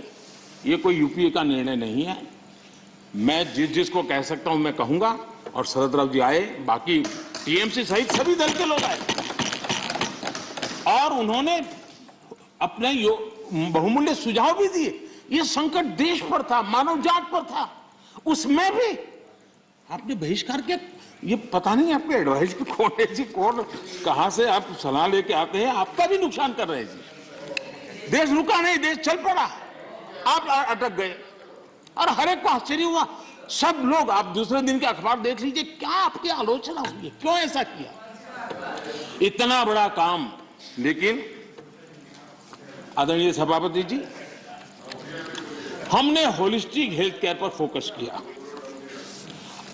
ये कोई यूपीए का निर्णय नहीं है, मैं जिसको कह सकता हूं मैं कहूंगा। और शरद राव जी आए, बाकी टीएमसी सहित सभी दल के लोग आए और उन्होंने अपने बहुमूल्य सुझाव भी दिए ये संकट देश पर था, मानव जात पर था, उसमें भी आपने बहिष्कार किया। ये पता नहीं आपके एडवाइस कौन है जी, कौन कहां से आप सलाह लेके आते हैं, आपका भी नुकसान कर रहे हैं जी। देश रुका नहीं, देश चल पड़ा, आप अटक गए। और हर एक को आश्चर्य हुआ, सब लोग, आप दूसरे दिन के अखबार देख लीजिए, क्या आपकी आलोचना हुई है, क्यों ऐसा किया, इतना बड़ा काम। लेकिन आदरणीय सभापति जी, हमने होलिस्टिक हेल्थ केयर पर फोकस किया।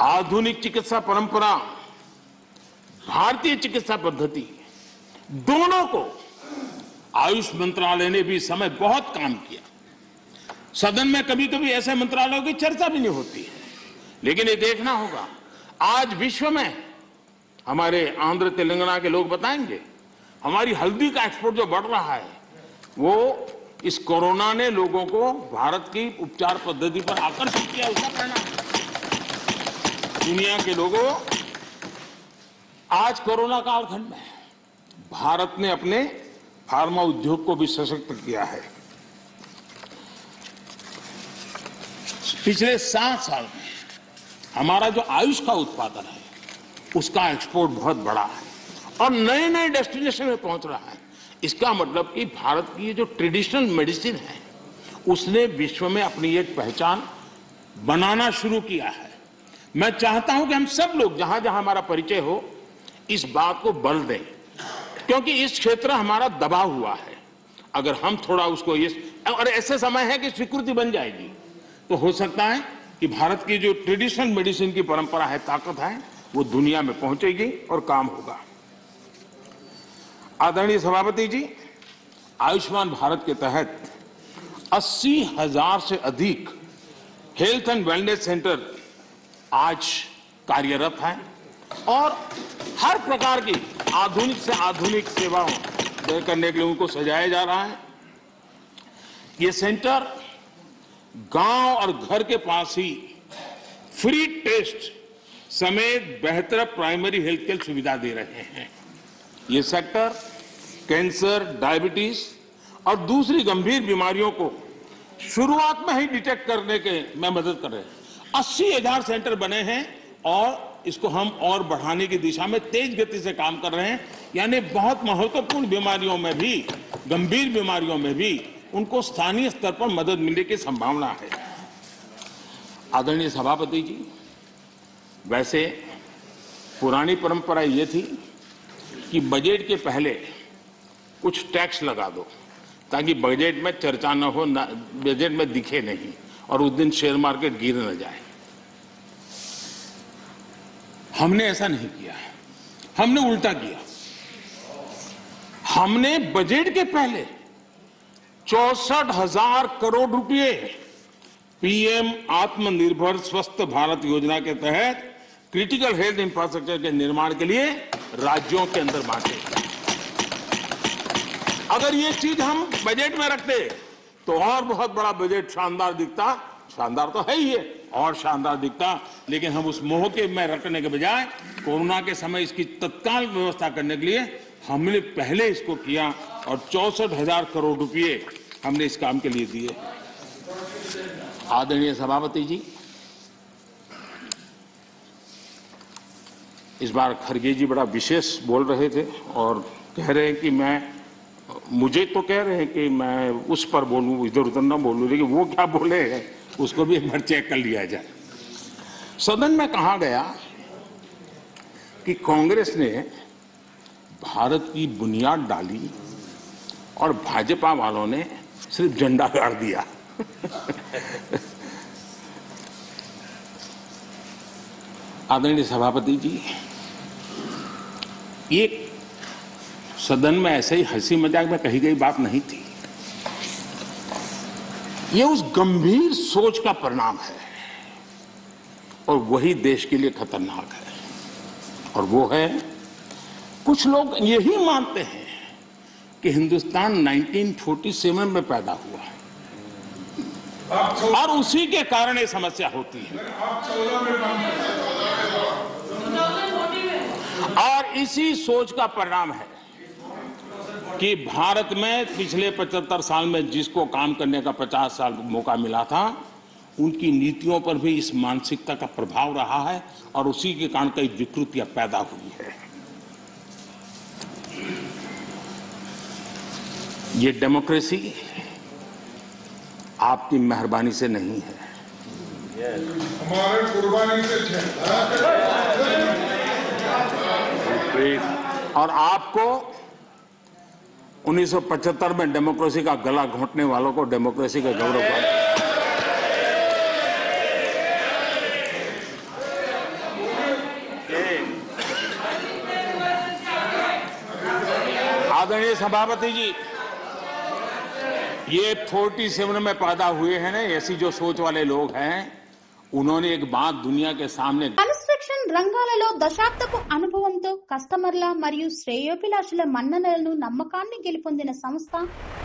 आधुनिक चिकित्सा परंपरा, भारतीय चिकित्सा पद्धति, दोनों को आयुष मंत्रालय ने भी समय बहुत काम किया। सदन में कभी कभी ऐसे मंत्रालयों की चर्चा भी नहीं होती है, लेकिन ये देखना होगा, आज विश्व में हमारे आंध्र तेलंगाना के लोग बताएंगे, हमारी हल्दी का एक्सपोर्ट जो बढ़ रहा है, वो इस कोरोना ने लोगों को भारत की उपचार पद्धति पर आकर्षित किया, उसका कहना है। दुनिया के लोगों, आज कोरोना कालखंड में भारत ने अपने फार्मा उद्योग को भी सशक्त किया है। पिछले 7 साल में हमारा जो आयुष का उत्पादन है, उसका एक्सपोर्ट बहुत बड़ा है और नए नए डेस्टिनेशन में पहुंच रहा है। इसका मतलब कि भारत की ये जो ट्रेडिशनल मेडिसिन है, उसने विश्व में अपनी एक पहचान बनाना शुरू किया है। मैं चाहता हूं कि हम सब लोग जहां जहां हमारा परिचय हो, इस बात को बल दें, क्योंकि इस क्षेत्र हमारा दबा हुआ है। अगर हम थोड़ा उसको, और ऐसे समय है कि स्वीकृति बन जाएगी, तो हो सकता है कि भारत की जो ट्रेडिशनल मेडिसिन की परंपरा है, ताकत है, वो दुनिया में पहुंचेगी और काम होगा। आदरणीय सभापति जी, आयुष्मान भारत के तहत 80,000 से अधिक हेल्थ एंड वेलनेस सेंटर आज कार्यरत हैं और हर प्रकार की आधुनिक से आधुनिक सेवाओं करने के लिए उनको सजाया जा रहा है। ये सेंटर गांव और घर के पास ही फ्री टेस्ट समेत बेहतर प्राइमरी हेल्थ केयर सुविधा दे रहे हैं। ये सेक्टर कैंसर, डायबिटीज और दूसरी गंभीर बीमारियों को शुरुआत में ही डिटेक्ट करने के में मदद कर रहे हैं। 80,000 सेंटर बने हैं और इसको हम और बढ़ाने की दिशा में तेज गति से काम कर रहे हैं। यानी बहुत महत्वपूर्ण बीमारियों में भी, गंभीर बीमारियों में भी उनको स्थानीय स्तर पर मदद मिलने की संभावना है। आदरणीय सभापति जी, वैसे पुरानी परंपरा ये थी कि बजट के पहले कुछ टैक्स लगा दो ताकि बजट में चर्चा न हो, बजट में दिखे नहीं और उस दिन शेयर मार्केट गिर न जाए। हमने ऐसा नहीं किया, हमने उल्टा किया। हमने बजट के पहले 64,000 करोड़ रुपए पीएम आत्मनिर्भर स्वस्थ भारत योजना के तहत क्रिटिकल हेल्थ इंफ्रास्ट्रक्चर के निर्माण के लिए राज्यों के अंदर बांटे। अगर ये चीज हम बजट में रखते तो और बहुत बड़ा बजट शानदार दिखता, शानदार तो है ही है, और शानदार दिखता। लेकिन हम उस मोह के में रखने के बजाय कोरोना के समय इसकी तत्काल व्यवस्था करने के लिए हमने पहले इसको किया और 64,000 करोड़ रुपए हमने इस काम के लिए दिए। आदरणीय सभापति जी, इस बार खरगे जी बड़ा विशेष बोल रहे थे और कह रहे हैं कि मुझे तो कह रहे हैं कि मैं उस पर बोलूं, इधर उधर ना बोलूं, लेकिन वो क्या बोले हैं उसको भी एक बार चेक कर लिया जाए। सदन में कहा गया कि कांग्रेस ने भारत की बुनियाद डाली और भाजपा वालों ने सिर्फ झंडा गाड़ दिया। आदरणीय सभापति जी, एक सदन में ऐसे ही हंसी मजाक में कही गई बात नहीं थी। यह उस गंभीर सोच का परिणाम है और वही देश के लिए खतरनाक है। और वो है, कुछ लोग यही मानते हैं कि हिंदुस्तान 1947 में पैदा हुआ है और उसी के कारण ये समस्या होती है। और इसी सोच का परिणाम है कि भारत में पिछले 75 साल में जिसको काम करने का 50 साल मौका मिला था, उनकी नीतियों पर भी इस मानसिकता का प्रभाव रहा है और उसी के कारण कई विकृतियां पैदा हुई है। ये डेमोक्रेसी आपकी मेहरबानी से नहीं है, हमारे कुर्बानी से और आपको 1975 में डेमोक्रेसी का गला घोंटने वालों को डेमोक्रेसी का गौरव आदरणीय सभापति जी, ये 47 में पैदा हुए हैं ना, ऐसी जो सोच वाले लोग हैं, उन्होंने एक बात दुनिया के सामने కన్స్ట్రక్షన్ రంగాలలో దశాబ్దపు అనుభవంతో కస్టమర్ల మరియు శ్రేయోభిలాషుల మన్ననలను నమ్మకాన్ని గెలుపొందిన సంస్థ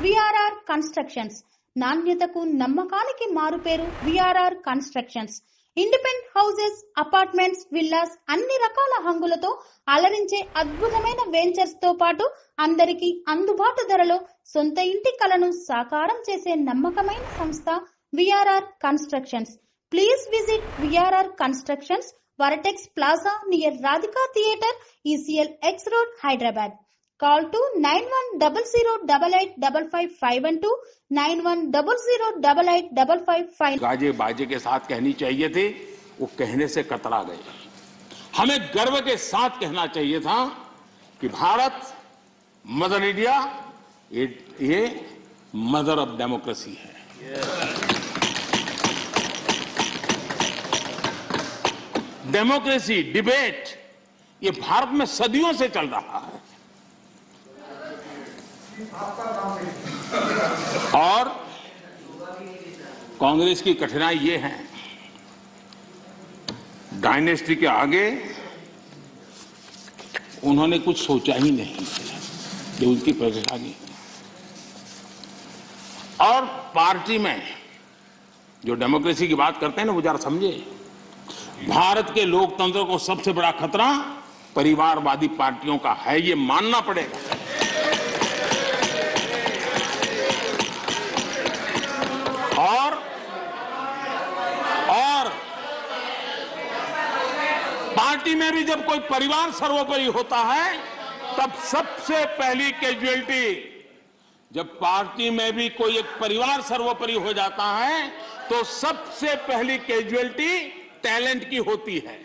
విఆర్ఆర్ కన్స్ట్రక్షన్స్. నాణ్యతకు నమ్మకానికి మారుపేరు VRR constructions. Independent houses, apartments, villas అన్ని రకాల హంగులతో అలరించే అద్భుతమైన వెంచర్స్ తో పాటు అందరికీ అందుబాటు ధరలో సొంత ఇంటి కలను సాకారం చేసే నమ్మకమైన సంస్థ VRR constructions. Please visit VRR Constructions, Varatex Plaza near Radhika Theatre, ECL X Road, Hyderabad. Call to 9100885551 9100885551. गाजे बाजे के साथ कहनी चाहिए थी, वो कहने से कतरा गए। हमें गर्व के साथ कहना चाहिए था कि भारत मदर इंडिया, ये मदर ऑफ डेमोक्रेसी है। डेमोक्रेसी डिबेट ये भारत में सदियों से चल रहा है और कांग्रेस की कठिनाई ये है, डायनेस्टी के आगे उन्होंने कुछ सोचा ही नहीं, ये उनकी परेशानी है। और पार्टी में जो डेमोक्रेसी की बात करते हैं ना, वो जरा समझे, भारत के लोकतंत्र को सबसे बड़ा खतरा परिवारवादी पार्टियों का है, ये मानना पड़ेगा। और पार्टी में भी जब कोई परिवार सर्वोपरि होता है, तब सबसे पहली कैजुअलिटी, जब पार्टी में भी कोई एक परिवार सर्वोपरि हो जाता है, तो सबसे पहली कैजुअलिटी टैलेंट की होती है।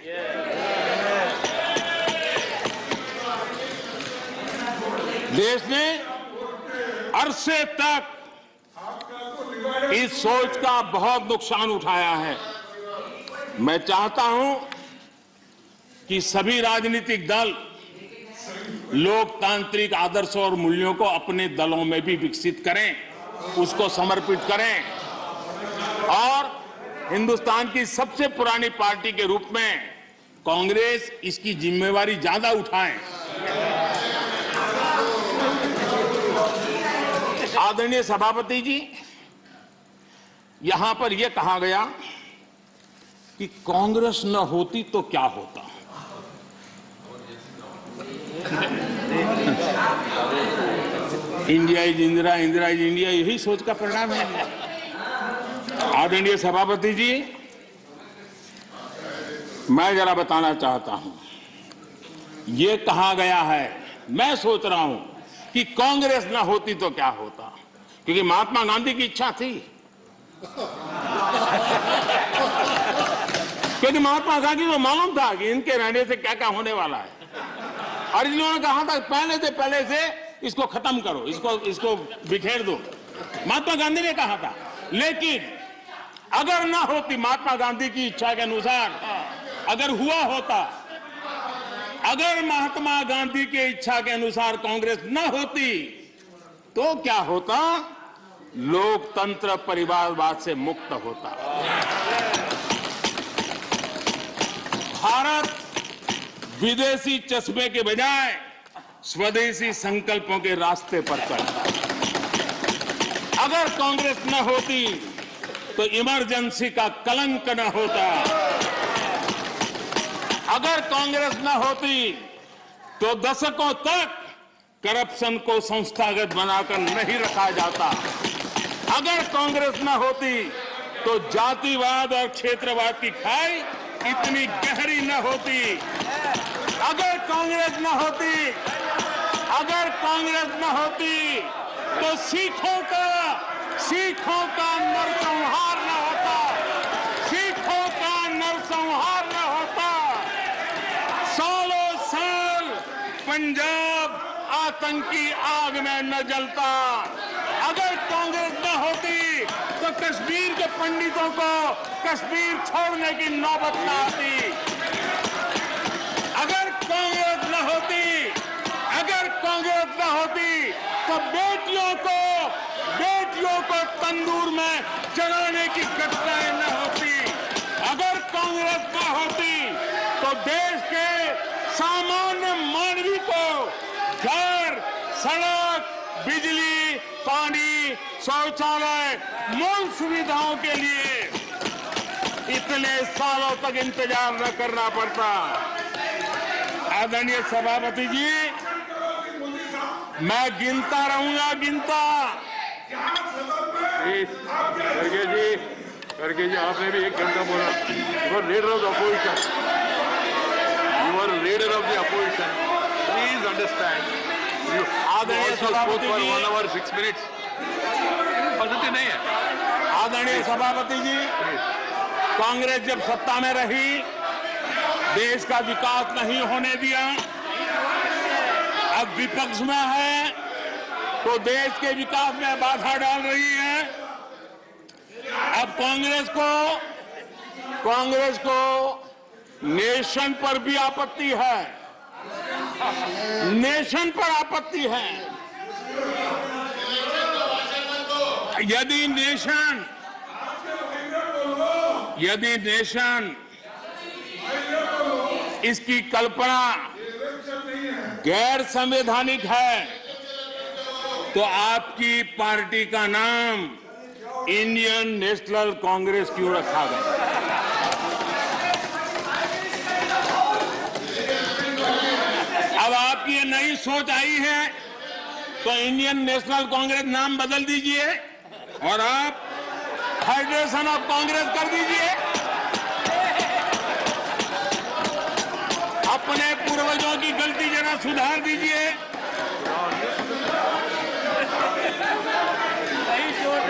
देश ने अरसे तक इस सोच का बहुत नुकसान उठाया है। मैं चाहता हूं कि सभी राजनीतिक दल लोकतांत्रिक आदर्शों और मूल्यों को अपने दलों में भी विकसित करें, उसको समर्पित करें और हिंदुस्तान की सबसे पुरानी पार्टी के रूप में कांग्रेस इसकी जिम्मेवारी ज्यादा उठाए। आदरणीय सभापति जी, यहां पर यह कहा गया कि कांग्रेस न होती तो क्या होता। India is Indira, Indira is India, यही सोच का परिणाम है। आदरणीय सभापति जी, मैं जरा बताना चाहता हूं, ये कहा गया है, मैं सोच रहा हूं कि कांग्रेस ना होती तो क्या होता, क्योंकि महात्मा गांधी की इच्छा थी। क्योंकि महात्मा गांधी को मालूम था कि इनके रहने से क्या क्या होने वाला है, और इन्होंने कहा था पहले से इसको खत्म करो, इसको बिखेर दो, महात्मा गांधी ने कहा था। लेकिन अगर ना होती महात्मा गांधी की इच्छा के अनुसार, अगर हुआ होता, अगर महात्मा गांधी की इच्छा के अनुसार कांग्रेस न होती तो क्या होता? लोकतंत्र परिवारवाद से मुक्त होता। भारत विदेशी चश्मे के बजाय स्वदेशी संकल्पों के रास्ते पर चलता। अगर कांग्रेस न होती तो इमरजेंसी का कलंक न होता। अगर कांग्रेस न होती तो दशकों तक करप्शन को संस्थागत बनाकर नहीं रखा जाता। अगर कांग्रेस न होती तो जातिवाद और क्षेत्रवाद की खाई इतनी गहरी न होती। अगर कांग्रेस न होती तो सिखों का नरसंहार न होता। सालों साल पंजाब आतंकी आग में न जलता। अगर कांग्रेस न होती तो कश्मीर के पंडितों को कश्मीर छोड़ने की नौबत न आती। अगर कांग्रेस न होती तो बेटियों को तंदूर में जलाने की घटनाएं न होती। अगर कांग्रेस न होती तो देश के सामान्य मानवी को घर, सड़क, बिजली, पानी, शौचालय, मूल सुविधाओं के लिए इतने सालों तक इंतजार न करना पड़ता। आदरणीय सभापति जी, मैं गिनता रहूंगा। खड़गे जी आपने भी 1 घंटा बोला। You are leader of the opposition. Please understand. आदरणीय सभापति जी, 1 hour 6 minutes पद्धति नहीं है। आदरणीय सभापति जी, कांग्रेस जब सत्ता में रही देश का विकास नहीं होने दिया। अब विपक्ष में है तो देश के विकास में बाधा डाल रही है। अब कांग्रेस को नेशन पर भी आपत्ति है। यदि नेशन इसकी कल्पना गैर संवैधानिक है तो आपकी पार्टी का नाम इंडियन नेशनल कांग्रेस क्यों रखा गया? अब आपकी ये नई सोच आई है तो इंडियन नेशनल कांग्रेस नाम बदल दीजिए और आप फेडरेशन ऑफ कांग्रेस कर दीजिए। अपने पूर्वजों की गलती जरा सुधार दीजिए।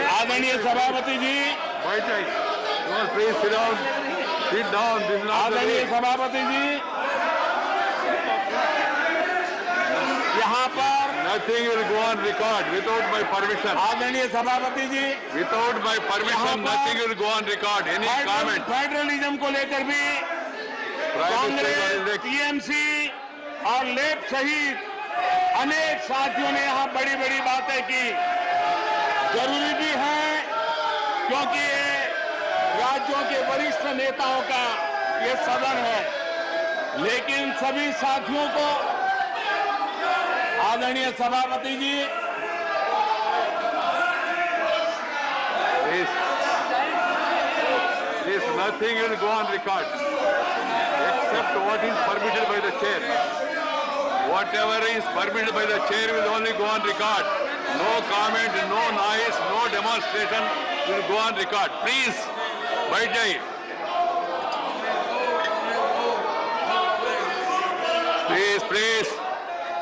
आदरणीय सभापति जी, आदरणीय सभापति जी, यहाँ पर nothing will go on record without my permission. आदरणीय सभापति जी, Without my permission, nothing will go on record. Any comment? Federalism को लेकर भी कांग्रेस, टीएमसी और लेफ्ट सहित अनेक साथियों ने यहाँ बड़ी बड़ी बातें की। जरूरी भी है क्योंकि ये राज्यों के वरिष्ठ नेताओं का ये सदन है। लेकिन सभी साथियों को आदरणीय सभापति जी, This nothing will go on record except what is permitted by the chair. Whatever is permitted by the chair will only go on record. No comment, no noise, no demonstration will go on record. Please, बैठ जाइए।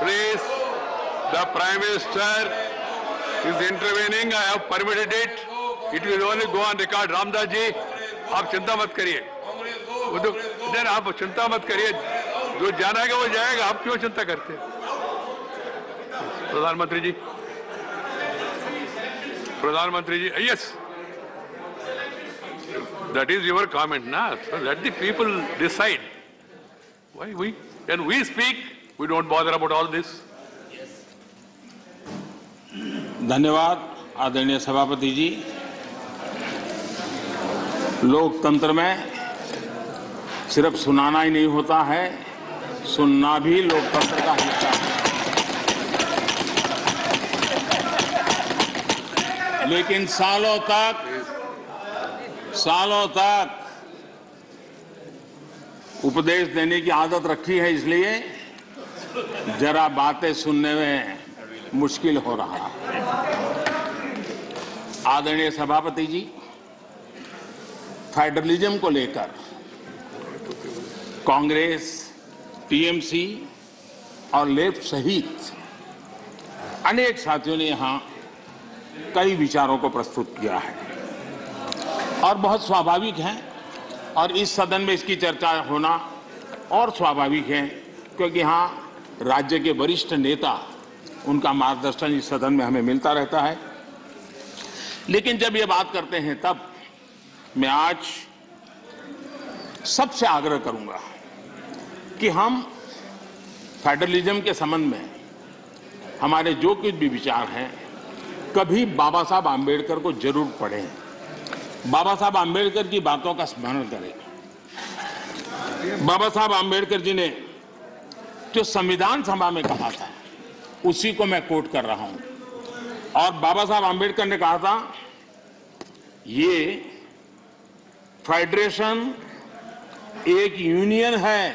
Please, the Prime Minister is intervening. I have permitted it. It will only go on record. Ramdas ji, आप चिंता मत करिए। आप चिंता मत करिए। जो जाना है वो जाएगा। आप क्यों चिंता करते हैं? प्रधानमंत्री जी, yes, that is your comment, na? So let the people decide. Why when we speak, we don't bother about all this. धन्यवाद आदरणीय सभापति जी। लोकतंत्र में सिर्फ सुनाना ही नहीं होता है, सुनना भी लोकतंत्र का हिस्सा है। लेकिन सालों तक उपदेश देने की आदत रखी है, इसलिए जरा बातें सुनने में मुश्किल हो रहा है। आदरणीय सभापति जी, फेडरलिज्म को लेकर कांग्रेस, टीएमसी और लेफ्ट सहित अनेक साथियों ने यहां कई विचारों को प्रस्तुत किया है और बहुत स्वाभाविक है, और इस सदन में इसकी चर्चा होना और स्वाभाविक है, क्योंकि यहां राज्य के वरिष्ठ नेता, उनका मार्गदर्शन इस सदन में हमें मिलता रहता है। लेकिन जब ये बात करते हैं तब मैं आज सबसे आग्रह करूंगा कि हम फेडरलिज्म के संबंध में हमारे जो कुछ भी विचार हैं, कभी बाबा साहब आम्बेडकर को जरूर पढ़ें, बाबा साहब आम्बेडकर की बातों का स्मरण करें। बाबा साहब आम्बेडकर जी ने जो संविधान सभा में कहा था, उसी को मैं कोट कर रहा हूं। और बाबा साहब आम्बेडकर ने कहा था, ये फेडरेशन एक यूनियन है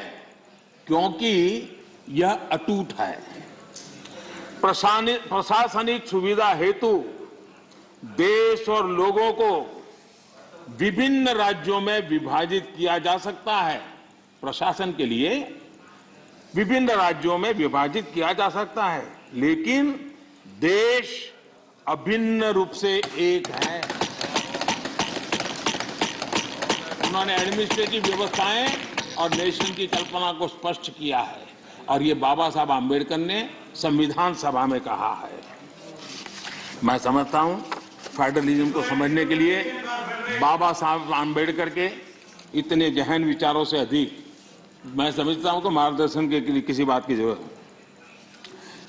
क्योंकि यह अटूट है। प्रशासनिक सुविधा हेतु देश और लोगों को विभिन्न राज्यों में विभाजित किया जा सकता है। प्रशासन के लिए विभिन्न राज्यों में विभाजित किया जा सकता है, लेकिन देश अभिन्न रूप से एक है। उन्होंने एडमिनिस्ट्रेटिव व्यवस्थाएं और नेशन की कल्पना को स्पष्ट किया है, और ये बाबा साहब आम्बेडकर ने संविधान सभा में कहा है। मैं समझता हूं फेडरलिज्म को समझने के लिए बाबा साहब आम्बेडकर के इतने गहन विचारों से अधिक मैं समझता हूं कि मार्गदर्शन के लिए किसी बात की जरूरत है।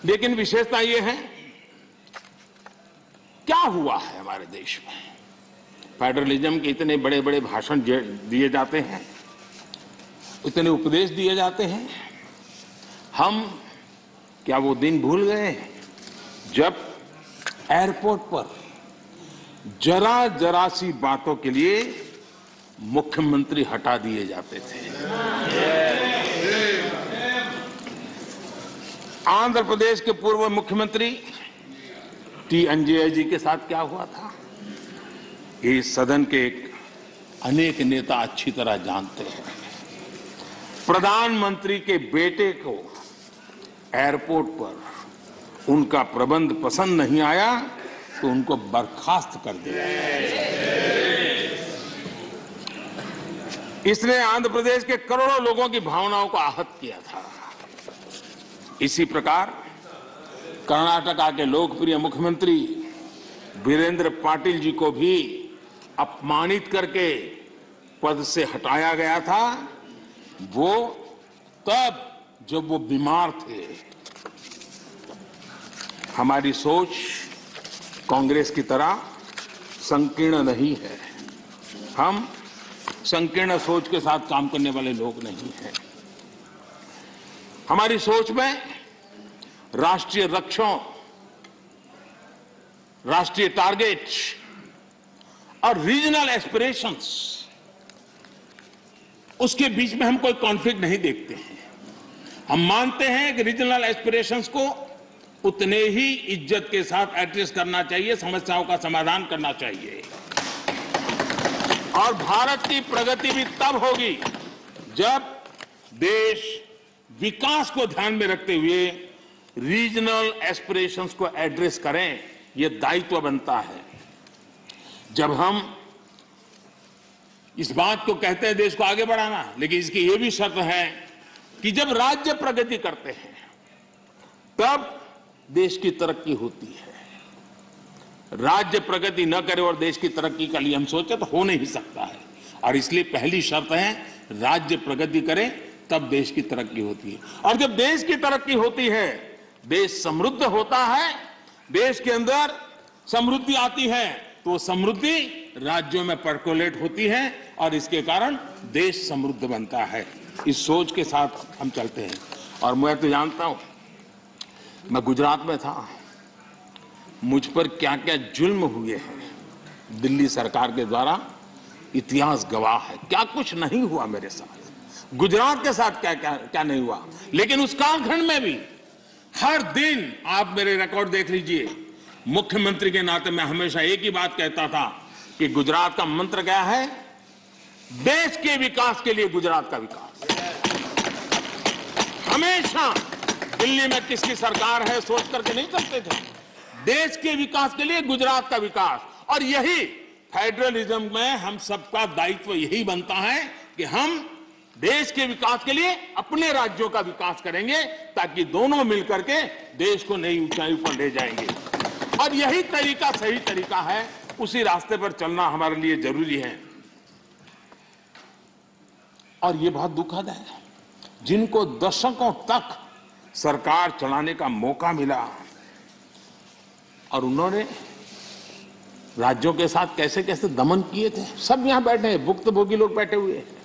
लेकिन विशेषता यह है, क्या हुआ है हमारे देश में? फेडरलिज्म के इतने बड़े बड़े भाषण दिए जाते हैं, इतने उपदेश दिए जाते हैं, हम क्या वो दिन भूल गए जब एयरपोर्ट पर जरा जरा सी बातों के लिए मुख्यमंत्री हटा दिए जाते थे? आंध्र प्रदेश के पूर्व मुख्यमंत्री टी अंजय जी के साथ क्या हुआ था, इस सदन के अनेक नेता अच्छी तरह जानते हैं। प्रधानमंत्री के बेटे को एयरपोर्ट पर उनका प्रबंध पसंद नहीं आया तो उनको बर्खास्त कर दिया। इसने आंध्र प्रदेश के करोड़ों लोगों की भावनाओं को आहत किया था। इसी प्रकार कर्नाटका के लोकप्रिय मुख्यमंत्री वीरेंद्र पाटिल जी को भी अपमानित करके पद से हटाया गया था, वो तब जब वो बीमार थे। हमारी सोच कांग्रेस की तरह संकीर्ण नहीं है। हम संकीर्ण सोच के साथ काम करने वाले लोग नहीं हैं। हमारी सोच में राष्ट्रीय लक्ष्यों, राष्ट्रीय टारगेट और रीजनल एस्पिरेशंस, उसके बीच में हम कोई कॉन्फ्लिक्ट नहीं देखते हैं। हम मानते हैं कि रीजनल एस्पिरेशंस को उतने ही इज्जत के साथ एड्रेस करना चाहिए, समस्याओं का समाधान करना चाहिए। और भारत की प्रगति भी तब होगी जब देश विकास को ध्यान में रखते हुए रीजनल एस्पिरेशंस को एड्रेस करें। यह दायित्व बनता है। जब हम इस बात को कहते हैं देश को आगे बढ़ाना, लेकिन इसकी यह भी शर्त है कि जब राज्य प्रगति करते हैं तब देश की तरक्की होती है। राज्य प्रगति न करे और देश की तरक्की के लिए हम सोचे तो हो नहीं सकता है। और इसलिए पहली शर्त है राज्य प्रगति करे तब देश की तरक्की होती है। और जब देश की तरक्की होती है, देश समृद्ध होता है, देश के अंदर समृद्धि आती है, तो समृद्धि राज्यों में पर्कोलेट होती है और इसके कारण देश समृद्ध बनता है। इस सोच के साथ हम चलते हैं। और मैं तो जानता हूं, मैं गुजरात में था, मुझ पर क्या क्या जुल्म हुए हैं दिल्ली सरकार के द्वारा, इतिहास गवाह है। क्या कुछ नहीं हुआ मेरे साथ, गुजरात के साथ क्या क्या क्या नहीं हुआ। लेकिन उस कालखंड में भी हर दिन आप मेरे रिकॉर्ड देख लीजिए, मुख्यमंत्री के नाते मैं हमेशा एक ही बात कहता था कि गुजरात का मंत्र क्या है? देश के विकास के लिए गुजरात का विकास। हमेशा दिल्ली में किसकी सरकार है सोच करके नहीं करते थे, देश के विकास के लिए गुजरात का विकास। और यही फेडरलिज्म में हम सबका दायित्व यही बनता है कि हम देश के विकास के लिए अपने राज्यों का विकास करेंगे, ताकि दोनों मिलकर के देश को नई ऊंचाई पर ले जाएंगे। और यही तरीका सही तरीका है, उसी रास्ते पर चलना हमारे लिए जरूरी है। और ये बहुत दुखद है, जिनको दशकों तक सरकार चलाने का मौका मिला और उन्होंने राज्यों के साथ कैसे कैसे दमन किए थे। सब यहां बैठे हैं, भुक्तभोगी लोग बैठे हुए हैं,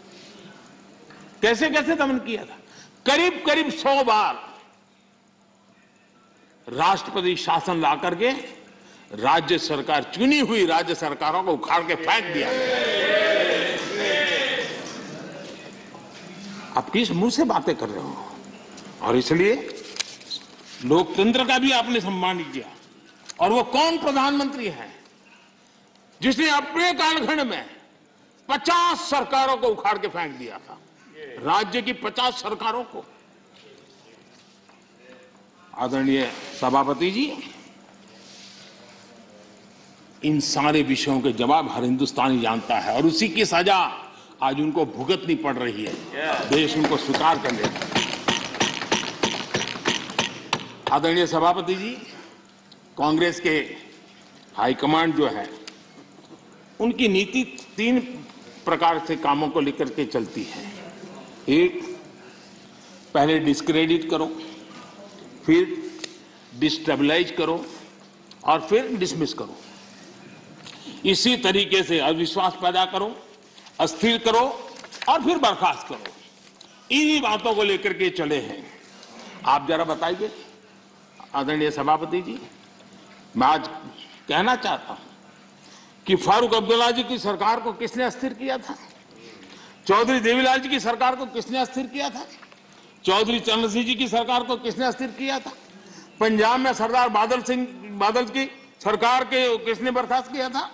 कैसे कैसे दमन किया था। करीब करीब 100 बार राष्ट्रपति शासन ला करके राज्य सरकार, चुनी हुई राज्य सरकारों को उखाड़ के फेंक दिया। आप किस मुंह से बातें कर रहे हो? और इसलिए लोकतंत्र का भी आपने सम्मान किया। और वो कौन प्रधानमंत्री है जिसने अपने कालखंड में 50 सरकारों को उखाड़ के फेंक दिया था, राज्य की 50 सरकारों को। आदरणीय सभापति जी, इन सारे विषयों के जवाब हर हिंदुस्तानी जानता है और उसी की सजा आज उनको भुगतनी पड़ रही है। देश उनको स्वीकार कर लेगा। आदरणीय सभापति जी, कांग्रेस के हाईकमांड जो है, उनकी नीति 3 प्रकार से कामों को लेकर के चलती है। एक, पहले डिस्क्रेडिट करो, फिर डिस्टेबलाइज करो और फिर डिसमिस करो। इसी तरीके से अविश्वास पैदा करो, अस्थिर करो और फिर बर्खास्त करो। इन्हीं बातों को लेकर के चले हैं। आप जरा बताइए आदरणीय सभापति जी, मैं आज कहना चाहता हूं कि फारूक अब्दुल्ला जी की सरकार को किसने अस्थिर किया था? चौधरी देवीलाल जी की सरकार को किसने अस्थिर किया था? चौधरी चरण सिंह जी की सरकार को किसने अस्थिर किया था? पंजाब में सरदार बादल की सरकार के किसने बर्खास्त किया था?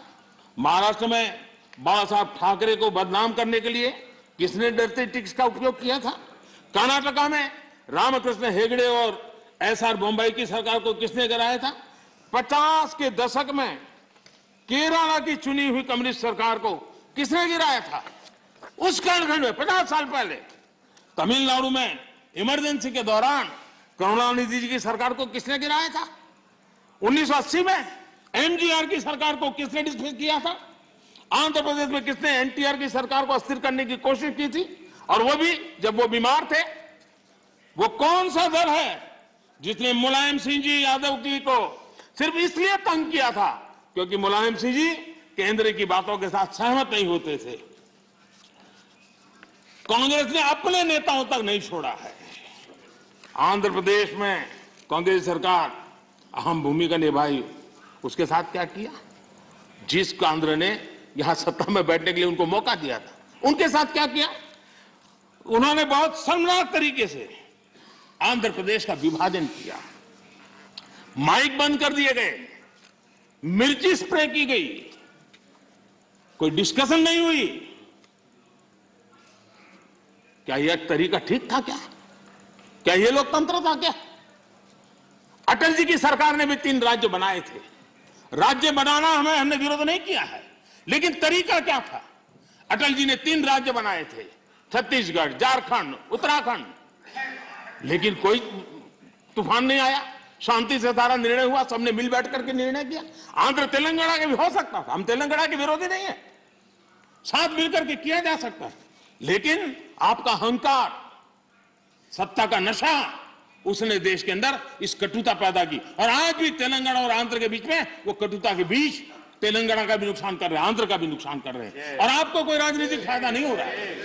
महाराष्ट्र में बाला साहब ठाकरे को बदनाम करने के लिए किसने डरते टिक्स का उपयोग किया था? कर्नाटका में रामकृष्ण हेगड़े और एसआर बोम्बई की सरकार को किसने गिराया था? 50 के दशक में केरला की चुनी हुई कम्युनिस्ट सरकार को किसने गिराया था? उस कालखंड में 50 साल पहले तमिलनाडु में इमरजेंसी के दौरान करुणानिधि जी की सरकार को किसने गिराया था? 1980 में एमजीआर की सरकार को किसने डिसमिस किया था? आंध्र प्रदेश में किसने एनटीआर की सरकार को अस्थिर करने की कोशिश की थी, और वो भी जब वो बीमार थे? वो कौन सा दल है जिसने मुलायम सिंह जी यादव जी को सिर्फ इसलिए तंग किया था क्योंकि मुलायम सिंह जी केंद्र की बातों के साथ सहमत नहीं होते थे? कांग्रेस ने अपने नेताओं तक नहीं छोड़ा है। आंध्र प्रदेश में कांग्रेस सरकार अहम भूमिका निभाई। उसके साथ क्या किया? जिस केंद्र ने यहां सत्ता में बैठने के लिए उनको मौका दिया था, उनके साथ क्या किया? उन्होंने बहुत शर्मनाक तरीके से आंध्र प्रदेश का विभाजन किया। माइक बंद कर दिए गए, मिर्ची स्प्रे की गई, कोई डिस्कशन नहीं हुई। क्या यह तरीका ठीक था? क्या यह लोकतंत्र था? क्या अटल जी की सरकार ने भी 3 राज्य बनाए थे। राज्य बनाना हमने विरोध नहीं किया है, लेकिन तरीका क्या था? अटल जी ने 3 राज्य बनाए थे, छत्तीसगढ़, झारखंड, उत्तराखंड, लेकिन कोई तूफान नहीं आया। शांति से सारा निर्णय हुआ, सबने मिल बैठ करके निर्णय किया। आंध्र तेलंगाना के भी हो सकता था, हम तेलंगाना के विरोधी नहीं है, साथ मिलकर के किया जा सकता है। लेकिन आपका अहंकार, सत्ता का नशा, उसने देश के अंदर इस कटुता पैदा की। और आज भी तेलंगाना और आंध्र के बीच में वो कटुता के बीच तेलंगाना का भी नुकसान कर रहे हैं, आंध्र का भी नुकसान कर रहे हैं, और आपको कोई राजनीतिक फायदा नहीं हो रहा है।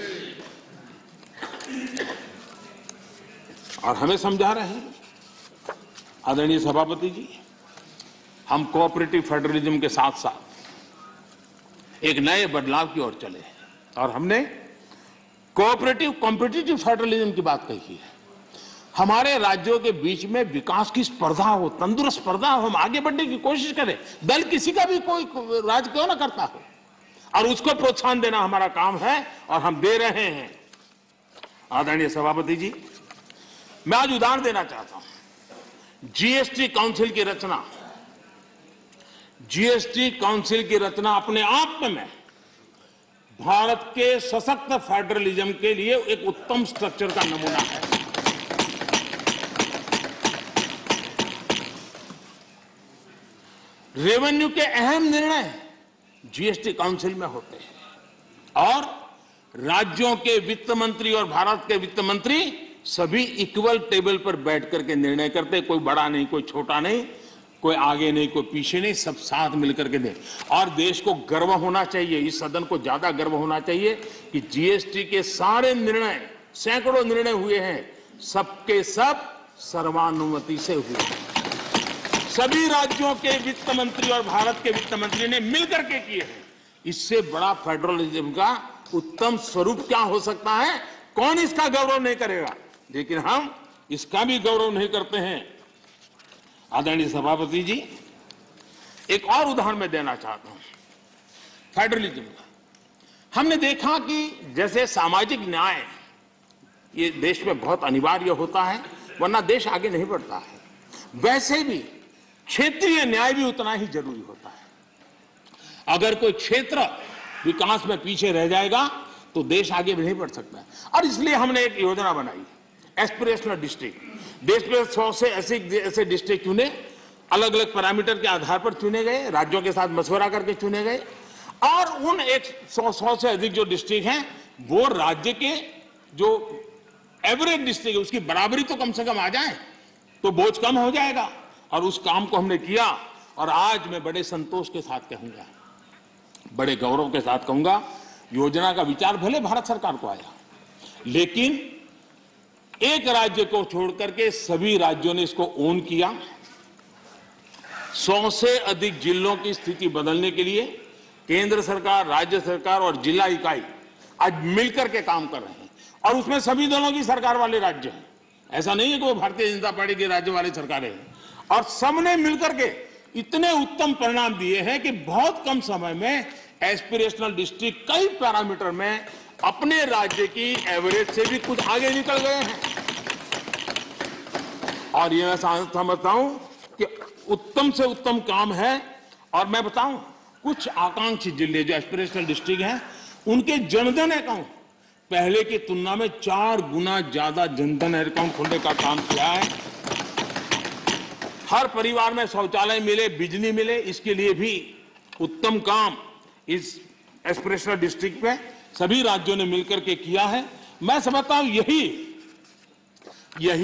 और हमें समझा रहे हैं आदरणीय सभापति जी, हम कोऑपरेटिव फेडरलिज्म के साथ साथ एक नए बदलाव की ओर चले और हमने कोऑपरेटिव कॉम्पिटिटिव फेडरलिज्म की बात कही है। हमारे राज्यों के बीच में विकास की स्पर्धा हो, तंदुरुस्त स्पर्धा हो, हम आगे बढ़ने की कोशिश करें। दल किसी का भी कोई राज क्यों ना करता हो, और उसको प्रोत्साहन देना हमारा काम है और हम दे रहे हैं। आदरणीय सभापति जी, मैं आज उदाहरण देना चाहता हूं। जीएसटी काउंसिल की रचना, जीएसटी काउंसिल की रचना अपने आप में भारत के सशक्त फेडरलिज्म के लिए एक उत्तम स्ट्रक्चर का नमूना है। रेवेन्यू के अहम निर्णय जीएसटी काउंसिल में होते हैं और राज्यों के वित्त मंत्री और भारत के वित्त मंत्री सभी इक्वल टेबल पर बैठ करके निर्णय करते, कोई बड़ा नहीं, कोई छोटा नहीं, कोई आगे नहीं, कोई पीछे नहीं, सब साथ मिलकर के दे। और देश को गर्व होना चाहिए, इस सदन को ज्यादा गर्व होना चाहिए कि जीएसटी के सारे निर्णय, सैकड़ों निर्णय हुए हैं, सबके सब सर्वानुमति से हुए। सभी राज्यों के वित्त मंत्री और भारत के वित्त मंत्री ने मिलकर के किए हैं। इससे बड़ा फेडरलिज्म का उत्तम स्वरूप क्या हो सकता है? कौन इसका गौरव नहीं करेगा? लेकिन हम इसका भी गौरव नहीं करते हैं। आदरणीय सभापति जी, एक और उदाहरण मैं देना चाहता हूं फेडरलिज्म का। हमने देखा कि जैसे सामाजिक न्याय ये देश में बहुत अनिवार्य होता है, वरना देश आगे नहीं बढ़ता है, वैसे भी क्षेत्रीय न्याय भी उतना ही जरूरी होता है। अगर कोई क्षेत्र विकास में पीछे रह जाएगा तो देश आगे नहीं बढ़ सकता है। और इसलिए हमने एक योजना बनाई, एस्पिरेशनल डिस्ट्रिक्ट। देश में 100 से ऐसे डिस्ट्रिक्ट चुने, अलग अलग पैरामीटर के आधार पर चुने गए, राज्यों के साथ मशवरा करके चुने गए, और उन 100 से अधिक जो डिस्ट्रिक्ट हैं वो राज्य के जो एवरेज डिस्ट्रिक्ट है उसकी बराबरी तो कम से कम आ जाए तो बोझ कम हो जाएगा। और उस काम को हमने किया और आज मैं बड़े संतोष के साथ कहूंगा, बड़े गौरव के साथ कहूंगा, योजना का विचार भले भारत सरकार को आया, लेकिन एक राज्य को छोड़कर के सभी राज्यों ने इसको ओन किया। 100 से अधिक जिलों की स्थिति बदलने के लिए केंद्र सरकार, राज्य सरकार और जिला इकाई आज मिलकर के काम कर रहे हैं, और उसमें सभी दलों की सरकार वाले राज्य हैं। ऐसा नहीं है कि वो भारतीय जनता पार्टी के राज्य वाले सरकारें हैं, और सबने मिलकर के इतने उत्तम परिणाम दिए हैं कि बहुत कम समय में एस्पिरेशनल डिस्ट्रिक्ट कई पैरामीटर में अपने राज्य की एवरेज से भी कुछ आगे निकल गए हैं। और ये मैं समझता हूं कि उत्तम से उत्तम काम है। और मैं बताऊं, कुछ आकांक्षी जिले जो एस्पिरेशनल डिस्ट्रिक्ट हैं उनके जनधन अकाउंट पहले की तुलना में 4 गुना ज्यादा जनधन अकाउंट खोलने का काम किया है। हर परिवार में शौचालय मिले, बिजली मिले, इसके लिए भी उत्तम काम इस एस्पिरेशनल डिस्ट्रिक्ट में सभी राज्यों ने मिलकर के किया है। मैं समझता हूं यही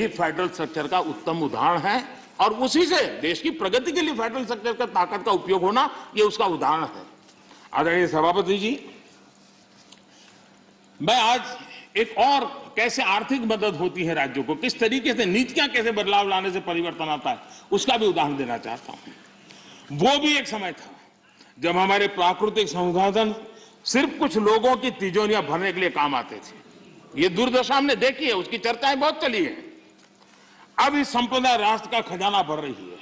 फेडरल स्ट्रक्चर का उत्तम उदाहरण है, और उसी से देश की प्रगति के लिए फेडरल स्ट्रक्चर का ताकत का उपयोग होना यह उसका उदाहरण है। आदरणीय सभापति जी, मैं आज एक और कैसे आर्थिक मदद होती है राज्यों को, किस तरीके से नीतियां कैसे बदलाव लाने से परिवर्तन आता है, उसका भी उदाहरण देना चाहता हूं। वो भी एक समय था जब हमारे प्राकृतिक संसाधन सिर्फ कुछ लोगों की तिजोरियां भरने के लिए काम आते थे। ये दुर्दशा हमने देखी है, उसकी चर्चाएं बहुत चली है। अब इस संपदा राष्ट्र का खजाना भर रही है।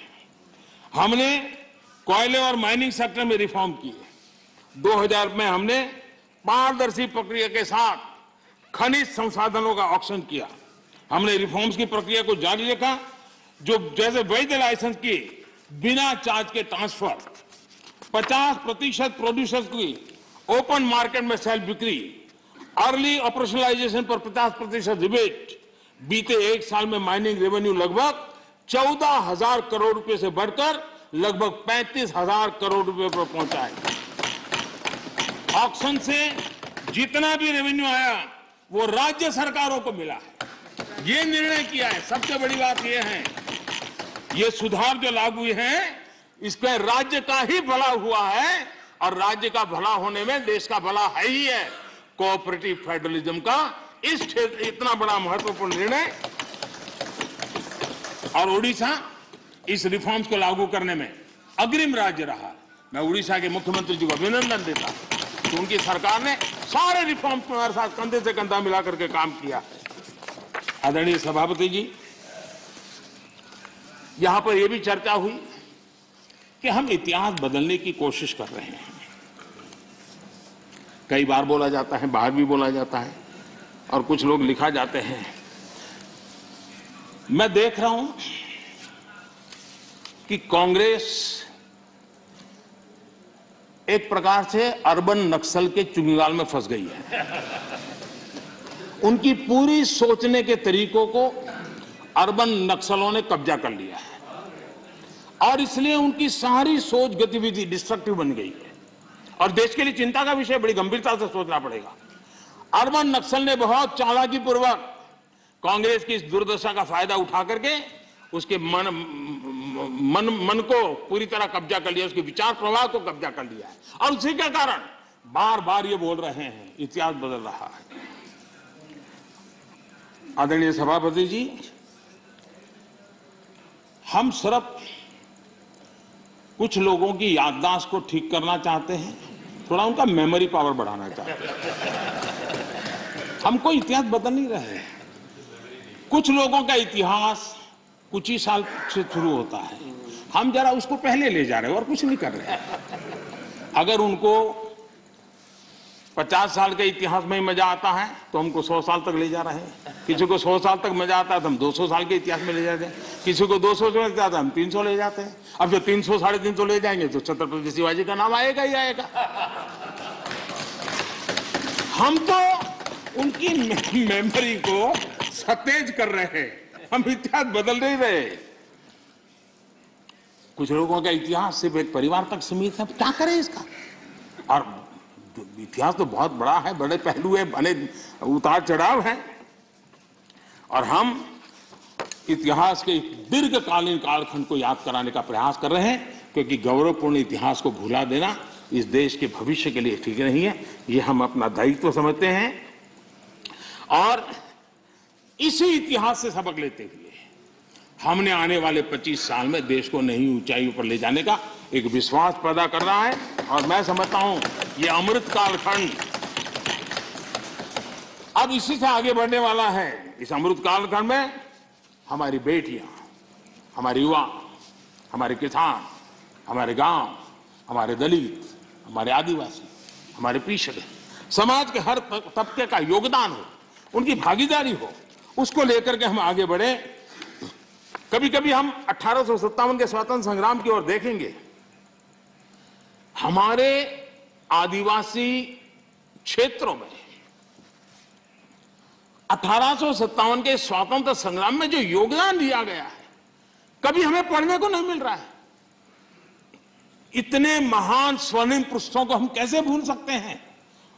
हमने कोयले और माइनिंग सेक्टर में रिफॉर्म किए। 2000 में हमने पारदर्शी प्रक्रिया के साथ खनिज संसाधनों का ऑक्शन किया। हमने रिफॉर्म्स की प्रक्रिया को जारी रखा, जो जैसे वैध लाइसेंस की बिना चार्ज के ट्रांसफर, 50% प्रोड्यूसर्स की ओपन मार्केट में सेल बिक्री, अर्ली ऑपरेशनलाइजेशन पर 50% रिबेट। बीते 1 साल में माइनिंग रेवेन्यू लगभग 14,000 करोड़ रुपए से बढ़कर लगभग 35,000 करोड़ रुपए पर पहुंचा है। ऑक्शन से जितना भी रेवेन्यू आया वो राज्य सरकारों को मिला है। ये निर्णय किया है। सबसे बड़ी बात ये है, ये सुधार जो लागू हुए हैं इसमें राज्य का ही भला हुआ है, और राज्य का भला होने में देश का भला है ही है। कोऑपरेटिव फेडरलिज्म का इस क्षेत्र इतना बड़ा महत्वपूर्ण निर्णय, और उड़ीसा इस रिफॉर्म्स को लागू करने में अग्रिम राज्य रहा। मैं उड़ीसा के मुख्यमंत्री जी को अभिनंदन देता हूं कि उनकी सरकार ने सारे रिफॉर्म्स में हमारे साथ कंधे से कंधा मिलाकर के काम किया है। आदरणीय सभापति जी, यहां पर यह भी चर्चा हुई कि हम इतिहास बदलने की कोशिश कर रहे हैं। कई बार बोला जाता है, बाहर भी बोला जाता है, और कुछ लोग लिखा जाते हैं। मैं देख रहा हूं कि कांग्रेस एक प्रकार से अर्बन नक्सल के चुंगाल में फंस गई है। उनकी पूरी सोचने के तरीकों को अर्बन नक्सलों ने कब्जा कर लिया है और इसलिए उनकी सारी सोच गतिविधि डिस्ट्रक्टिव बन गई है और देश के लिए चिंता का विषय, बड़ी गंभीरता से सोचना पड़ेगा। अर्बन नक्सल ने बहुत चालाकी पूर्वक कांग्रेस की इस दुर्दशा का फायदा उठा करके उसके मन को पूरी तरह कब्जा कर लिया, उसके विचार प्रवाह को कब्जा कर लिया है और उसी के कारण बार बार ये बोल रहे हैं इतिहास बदल रहा है। आदरणीय सभापति जी, हम सिर्फ कुछ लोगों की याददाश्त को ठीक करना चाहते हैं, थोड़ा उनका मेमोरी पावर बढ़ाना चाहते हैं। हम कोई इतिहास बदल नहीं रहे हैं। कुछ लोगों का इतिहास कुछ ही साल से शुरू होता है, हम जरा उसको पहले ले जा रहे हैं और कुछ नहीं कर रहे हैं। अगर उनको 50 साल के इतिहास में ही मजा आता है तो हमको 100 साल तक ले जा रहे हैं। किसी को 100 साल तक मजा आता है तो हम 200 साल के इतिहास में ले जाते हैं। किसी को 200 से मजा आता है हम 300 ले जाते हैं। अब जो 300 साढ़े 300 ले जाएंगे तो छत्रपति शिवाजी का नाम आएगा ही आएगा। हम तो उनकी मेमोरी को सतेज कर रहे हैं, हम इतिहास बदल नहीं रहे। कुछ लोगों का इतिहास सिर्फ एक परिवार तक सीमित है, क्या करें इसका? और इतिहास तो बहुत बड़ा है, बड़े पहलू है, बड़े उतार चढ़ाव है और हम इतिहास के दीर्घकालीन कालखंड को याद कराने का प्रयास कर रहे हैं, क्योंकि गौरवपूर्ण इतिहास को भुला देना इस देश के भविष्य के लिए ठीक नहीं है। ये हम अपना दायित्व समझते हैं और इसी इतिहास से सबक लेते हुए हमने आने वाले 25 साल में देश को नई ऊंचाइयों पर ले जाने का एक विश्वास पैदा कर रहा है और मैं समझता हूं ये अमृत कालखंड अब इसी से आगे बढ़ने वाला है। इस अमृत कालखंड में हमारी बेटियां, हमारे युवा, हमारे किसान, हमारे गांव, हमारे दलित, हमारे आदिवासी, हमारे पिछड़े समाज के हर तबके का योगदान हो, उनकी भागीदारी हो, उसको लेकर के हम आगे बढ़े। कभी कभी हम 1857 के स्वतंत्र संग्राम की ओर देखेंगे। हमारे आदिवासी क्षेत्रों में 1857 के स्वतंत्र संग्राम में जो योगदान दिया गया है, कभी हमें पढ़ने को नहीं मिल रहा है। इतने महान स्वर्णिम पृष्ठों को हम कैसे भूल सकते हैं?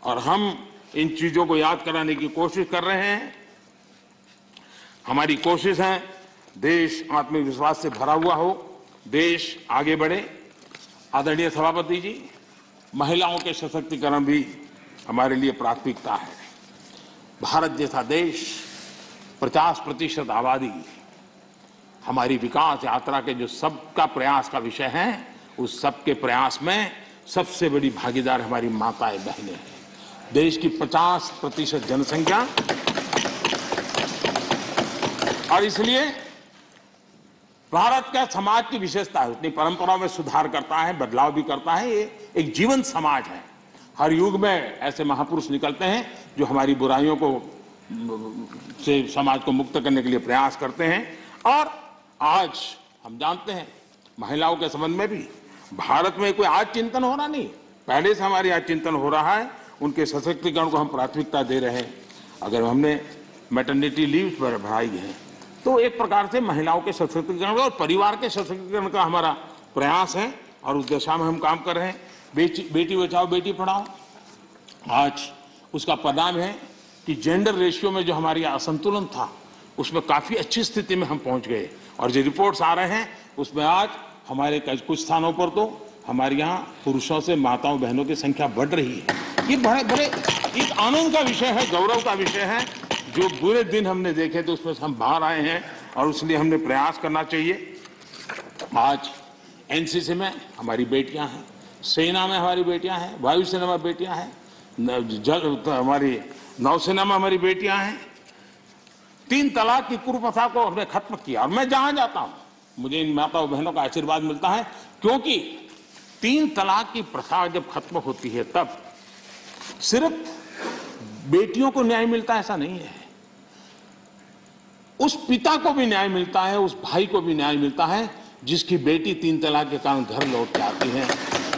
और हम इन चीजों को याद कराने की कोशिश कर रहे हैं। हमारी कोशिश है देश आत्मविश्वास से भरा हुआ हो, देश आगे बढ़े। आदरणीय सभापति जी, महिलाओं के सशक्तिकरण भी हमारे लिए प्राथमिकता है। भारत जैसा देश 50% आबादी हमारी विकास यात्रा के जो सबका प्रयास का विषय है, उस सबके प्रयास में सबसे बड़ी भागीदार हमारी माताएं बहनें हैं। देश की 50% जनसंख्या और इसलिए भारत का समाज की विशेषता है, अपनी परंपराओं में सुधार करता है, बदलाव भी करता है। ये एक जीवंत समाज है। हर युग में ऐसे महापुरुष निकलते हैं जो हमारी बुराइयों को से समाज को मुक्त करने के लिए प्रयास करते हैं। और आज हम जानते हैं महिलाओं के संबंध में भी भारत में कोई आज चिंतन हो रहा नहीं, पहले से हमारे आज चिंतन हो रहा है। उनके सशक्तिकरण को हम प्राथमिकता दे रहे हैं। अगर हमने मैटरनिटी लीव बढ़ाई है तो एक प्रकार से महिलाओं के सशक्तिकरण और परिवार के सशक्तिकरण का हमारा प्रयास है और उस दिशा में हम काम कर रहे हैं। बेटी बचाओ बेटी पढ़ाओ, आज उसका परिणाम है कि जेंडर रेशियो में जो हमारी असंतुलन था उसमें काफी अच्छी स्थिति में हम पहुंच गए और जो रिपोर्ट्स आ रहे हैं उसमें आज हमारे कुछ स्थानों पर तो हमारे यहाँ पुरुषों से माताओं बहनों की संख्या बढ़ रही है। ये बड़े एक आनंद का विषय है, गौरव का विषय है। जो बुरे दिन हमने देखे तो उसमें हम बाहर आए हैं और इसलिए हमने प्रयास करना चाहिए। आज एनसीसी में हमारी बेटियां हैं, सेना में हमारी बेटियां हैं, वायुसेना में बेटियां हैं, हमारी नौसेना में हमारी बेटियां हैं। 3 तलाक की कुप्रथा को हमने खत्म किया और मैं जहां जाता हूं मुझे इन माताओं बहनों का आशीर्वाद मिलता है, क्योंकि 3 तलाक की प्रथा जब खत्म होती है तब सिर्फ बेटियों को न्याय मिलता है ऐसा नहीं है, उस पिता को भी न्याय मिलता है, उस भाई को भी न्याय मिलता है जिसकी बेटी 3 तलाक के कारण घर लौट के आती है,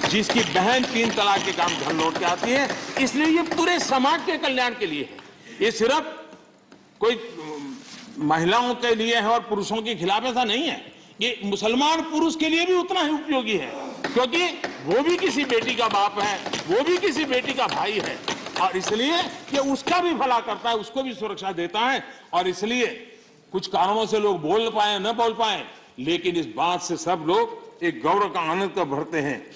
जिसकी बहन 3 तलाक के कारण घर लौट के आती है। इसलिए ये पूरे समाज के कल्याण के लिए है, ये सिर्फ कोई महिलाओं के लिए है और पुरुषों के खिलाफ ऐसा नहीं है, ये मुसलमान पुरुष के लिए भी उतना ही उपयोगी है, क्योंकि वो भी किसी बेटी का बाप है, वो भी किसी बेटी का भाई है, और इसलिए ये उसका भी भला करता है, उसको भी सुरक्षा देता है। और इसलिए कुछ कारणों से लोग बोल पाए न बोल पाए, लेकिन इस बात से सब लोग एक गौरव का आनंद का भरते हैं।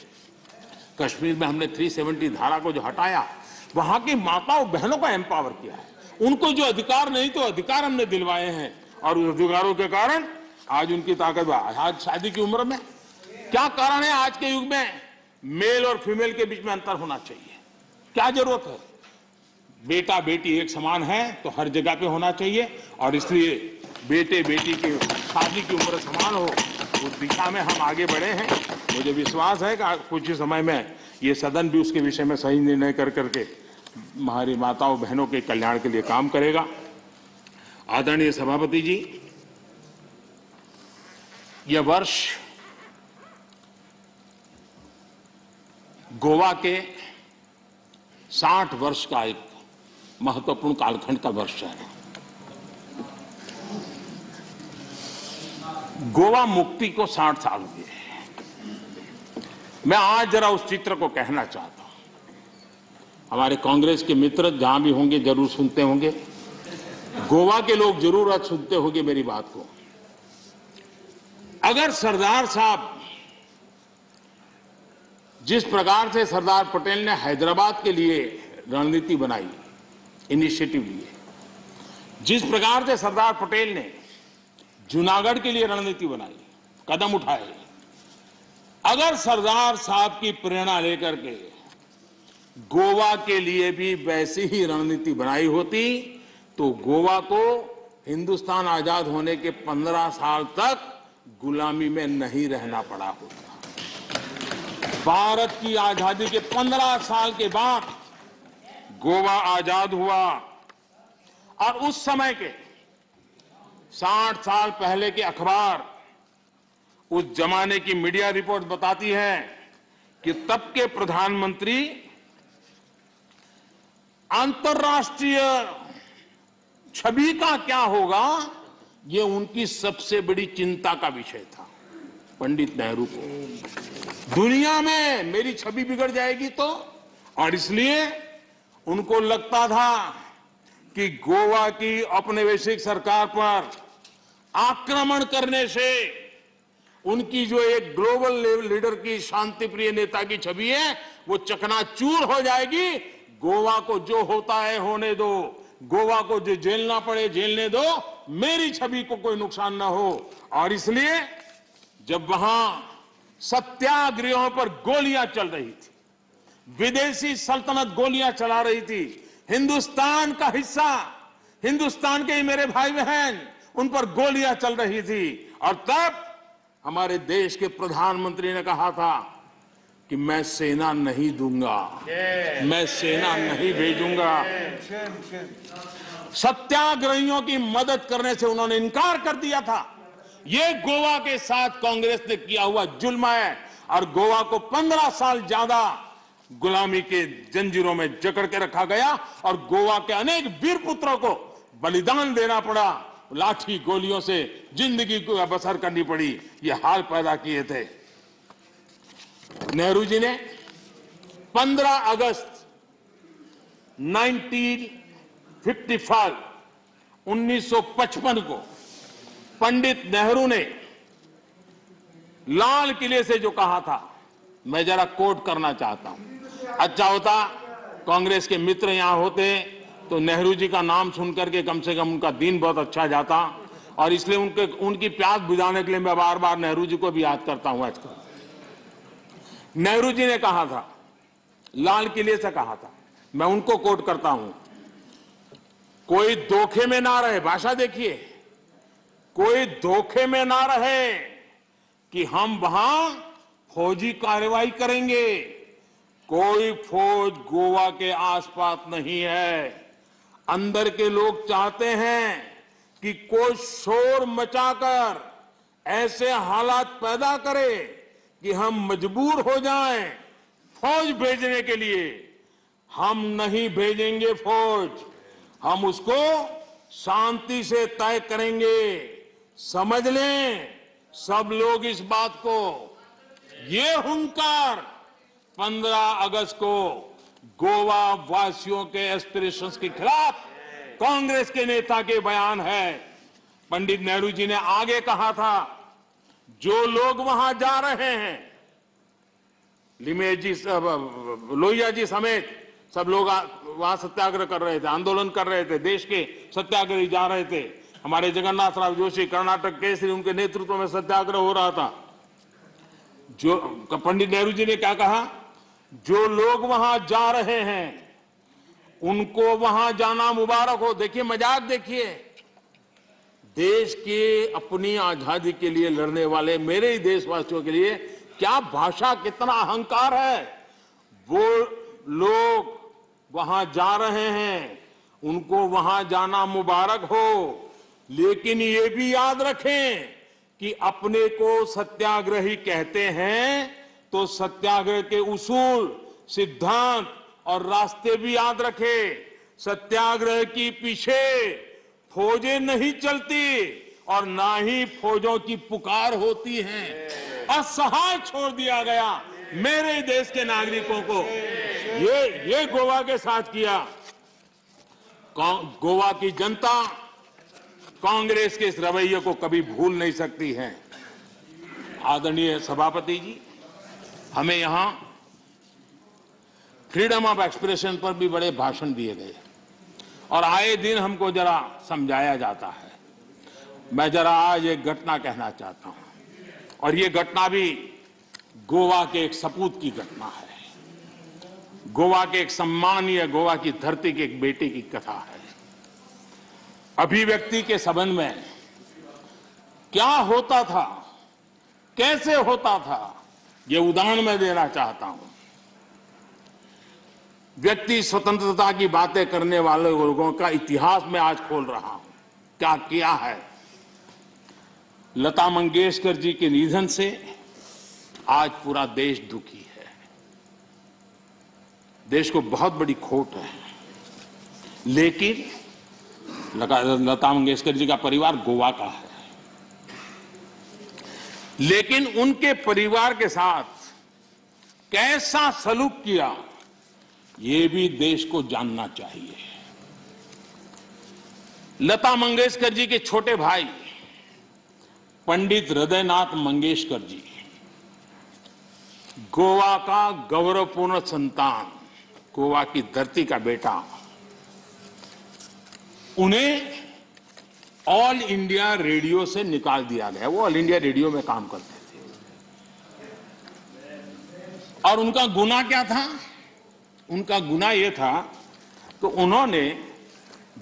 कश्मीर में हमने 370 धारा को जो हटाया, वहां की माताओं बहनों को एम्पावर किया है, उनको जो अधिकार नहीं तो अधिकार हमने दिलवाए हैं, और उस अधिकारों के कारण आज उनकी ताकत। आज शादी की उम्र में क्या कारण है? आज के युग में मेल और फीमेल के बीच में अंतर होना चाहिए, क्या जरूरत है? बेटा बेटी एक समान है तो हर जगह पे होना चाहिए, और इसलिए बेटे बेटी की शादी की उम्र समान हो, उस दिशा में हम आगे बढ़े हैं। मुझे विश्वास है कि कुछ ही समय में ये सदन भी उसके विषय में सही निर्णय कर करके हमारी माताओं बहनों के कल्याण के लिए काम करेगा। आदरणीय सभापति जी, यह वर्ष गोवा के 60 वर्ष का एक महत्वपूर्ण कालखंड का वर्ष है। गोवा मुक्ति को 60 साल हुए। मैं आज जरा उस चित्र को कहना चाहता हूं। हमारे कांग्रेस के मित्र जहां भी होंगे जरूर सुनते होंगे, गोवा के लोग जरूर आज सुनते होंगे मेरी बात को। अगर सरदार साहब जिस प्रकार से सरदार पटेल ने हैदराबाद के लिए रणनीति बनाई, इनिशिएटिव लिए, जिस प्रकार से सरदार पटेल ने जूनागढ़ के लिए रणनीति बनाई, कदम उठाए, अगर सरदार साहब की प्रेरणा लेकर के गोवा के लिए भी वैसी ही रणनीति बनाई होती तो गोवा को हिंदुस्तान आजाद होने के 15 साल तक गुलामी में नहीं रहना पड़ा होता। भारत की आजादी के 15 साल के बाद गोवा आजाद हुआ, और उस समय के 60 साल पहले के अखबार, उस जमाने की मीडिया रिपोर्ट बताती है कि तब के प्रधानमंत्री अंतर्राष्ट्रीय छवि का क्या होगा, यह उनकी सबसे बड़ी चिंता का विषय था। पंडित नेहरू को दुनिया में मेरी छवि बिगड़ जाएगी तो, और इसलिए उनको लगता था कि गोवा की औपनिवेशिक सरकार पर आक्रमण करने से उनकी जो एक ग्लोबल लीडर की शांति प्रिय नेता की छवि है वो चकनाचूर हो जाएगी। गोवा को जो होता है होने दो, गोवा को जो झेलना पड़े झेलने दो, मेरी छवि को कोई नुकसान ना हो। और इसलिए जब वहां सत्याग्रहों पर गोलियां चल रही थी, विदेशी सल्तनत गोलियां चला रही थी, हिंदुस्तान का हिस्सा, हिंदुस्तान के ही मेरे भाई बहन, उन पर गोलियां चल रही थी, और तब हमारे देश के प्रधानमंत्री ने कहा था कि मैं सेना नहीं दूंगा, मैं सेना नहीं भेजूंगा। सत्याग्रहियों की मदद करने से उन्होंने इनकार कर दिया था। ये गोवा के साथ कांग्रेस ने किया हुआ जुल्म है, और गोवा को 15 साल ज्यादा गुलामी के जंजीरों में जकड़ के रखा गया, और गोवा के अनेक वीर पुत्रों को बलिदान देना पड़ा, लाठी गोलियों से जिंदगी को बसर करनी पड़ी, ये हाल पैदा किए थे। नेहरू जी ने 15 अगस्त 1955 को पंडित नेहरू ने लाल किले से जो कहा था, मैं जरा कोट करना चाहता हूं। अच्छा होता कांग्रेस के मित्र यहां होते तो नेहरू जी का नाम सुनकर के कम से कम उनका दिन बहुत अच्छा जाता, और इसलिए उनकी प्यास बुझाने के लिए मैं बार बार नेहरू जी को भी याद करता हूं। आजकल नेहरू जी ने कहा था, लाल किले से कहा था, मैं उनको कोट करता हूं, कोई धोखे में ना रहे, भाषा देखिए, कोई धोखे में ना रहे, कि हम वहां फौजी कार्रवाई करेंगे। कोई फौज गोवा के आसपास नहीं है। अंदर के लोग चाहते हैं कि कोई शोर मचाकर ऐसे हालात पैदा करे कि हम मजबूर हो जाएं फौज भेजने के लिए। हम नहीं भेजेंगे फौज, हम उसको शांति से तय करेंगे। समझ लें सब लोग इस बात को। ये हुंकार 15 अगस्त को गोवा वासियों के एस्पिरेशंस के खिलाफ कांग्रेस के नेता के बयान है। पंडित नेहरू जी ने आगे कहा था, जो लोग वहां जा रहे हैं, लिमेश जी, लोहिया जी समेत सब लोग वहां सत्याग्रह कर रहे थे, आंदोलन कर रहे थे, देश के सत्याग्रही जा रहे थे। हमारे जगन्नाथ राव जोशी कर्नाटक केसरी, उनके नेतृत्व में सत्याग्रह हो रहा था। जो पंडित नेहरू जी ने क्या कहा, जो लोग वहां जा रहे हैं उनको वहां जाना मुबारक हो। देखिए मजाक, देखिए देश के अपनी आजादी के लिए लड़ने वाले मेरे ही देशवासियों के लिए क्या भाषा, कितना अहंकार है। वो लोग वहां जा रहे हैं, उनको वहां जाना मुबारक हो, लेकिन ये भी याद रखें कि अपने को सत्याग्रही कहते हैं तो सत्याग्रह के उसूल, सिद्धांत और रास्ते भी याद रखें। सत्याग्रह की पीछे फौजें नहीं चलती और ना ही फौजों की पुकार होती है। असहाय छोड़ दिया गया मेरे देश के नागरिकों को। ये गोवा के साथ किया। गोवा की जनता कांग्रेस के इस रवैये को कभी भूल नहीं सकती है। आदरणीय सभापति जी, हमें यहां फ्रीडम ऑफ एक्सप्रेशन पर भी बड़े भाषण दिए गए और आए दिन हमको जरा समझाया जाता है। मैं जरा आज एक घटना कहना चाहता हूं और ये घटना भी गोवा के एक सपूत की घटना है। गोवा के एक सम्मानीय गोवा की धरती के एक बेटे की कथा है। अभिव्यक्ति के संबंध में क्या होता था, कैसे होता था, ये उदाहरण मैं देना चाहता हूं। व्यक्ति स्वतंत्रता की बातें करने वाले लोगों का इतिहास में आज खोल रहा हूं। क्या किया है। लता मंगेशकर जी के निधन से आज पूरा देश दुखी है। देश को बहुत बड़ी खोट है। लेकिन लता मंगेशकर जी का परिवार गोवा का है, लेकिन उनके परिवार के साथ कैसा सलूक किया ये भी देश को जानना चाहिए। लता मंगेशकर जी के छोटे भाई पंडित हृदयनाथ मंगेशकर जी, गोवा का गौरवपूर्ण संतान, गोवा की धरती का बेटा, उन्हें ऑल इंडिया रेडियो से निकाल दिया गया। वो ऑल इंडिया रेडियो में काम करते थे और उनका गुनाह क्या था। उनका गुनाह यह था तो उन्होंने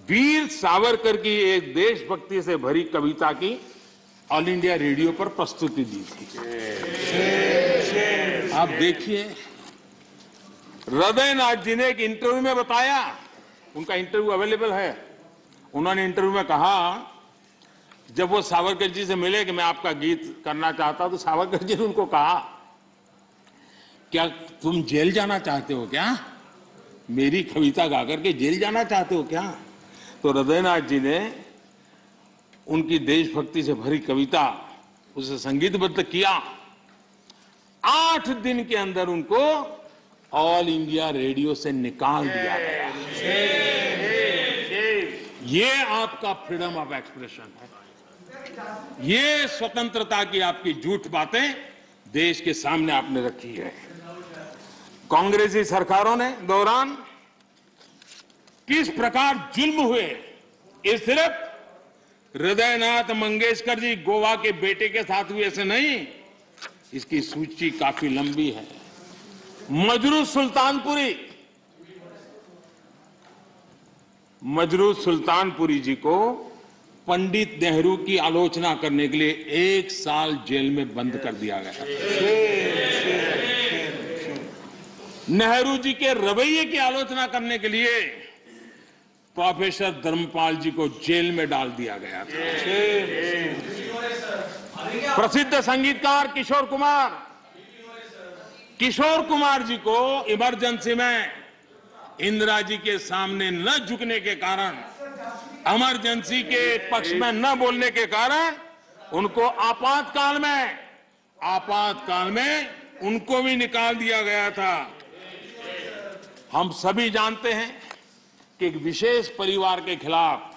वीर सावरकर की एक देशभक्ति से भरी कविता की ऑल इंडिया रेडियो पर प्रस्तुति दी थी। आप देखिए, हृदयनाथ जी ने एक इंटरव्यू में बताया, उनका इंटरव्यू अवेलेबल है। उन्होंने इंटरव्यू में कहा, जब वो सावरकर जी से मिले कि मैं आपका गीत करना चाहता हूं, तो सावरकर जी ने उनको कहा, क्या तुम जेल जाना चाहते हो क्या? मेरी कविता गाकर के जेल जाना चाहते हो क्या? तो हृदयनाथ जी ने उनकी देशभक्ति से भरी कविता उसे संगीतबद्ध किया। 8 दिन के अंदर उनको ऑल इंडिया रेडियो से निकाल दिया गया। ये आपका फ्रीडम ऑफ एक्सप्रेशन है। ये स्वतंत्रता की आपकी झूठ बातें देश के सामने आपने रखी है। कांग्रेसी सरकारों ने दौरान किस प्रकार जुल्म हुए, ये सिर्फ हृदयनाथ मंगेशकर जी गोवा के बेटे के साथ हुए ऐसे नहीं, इसकी सूची काफी लंबी है। मजरू सुल्तानपुरी जी को पंडित नेहरू की आलोचना करने के लिए 1 साल जेल में बंद कर दिया गया। नेहरू जी के रवैये की आलोचना करने के लिए प्रोफेसर धर्मपाल जी को जेल में डाल दिया गया था। प्रसिद्ध संगीतकार किशोर कुमार जी को इमरजेंसी में इंदिरा जी के सामने न झुकने के कारण, इमरजेंसी के पक्ष में न बोलने के कारण उनको आपातकाल में उनको भी निकाल दिया गया था। हम सभी जानते हैं कि एक विशेष परिवार के खिलाफ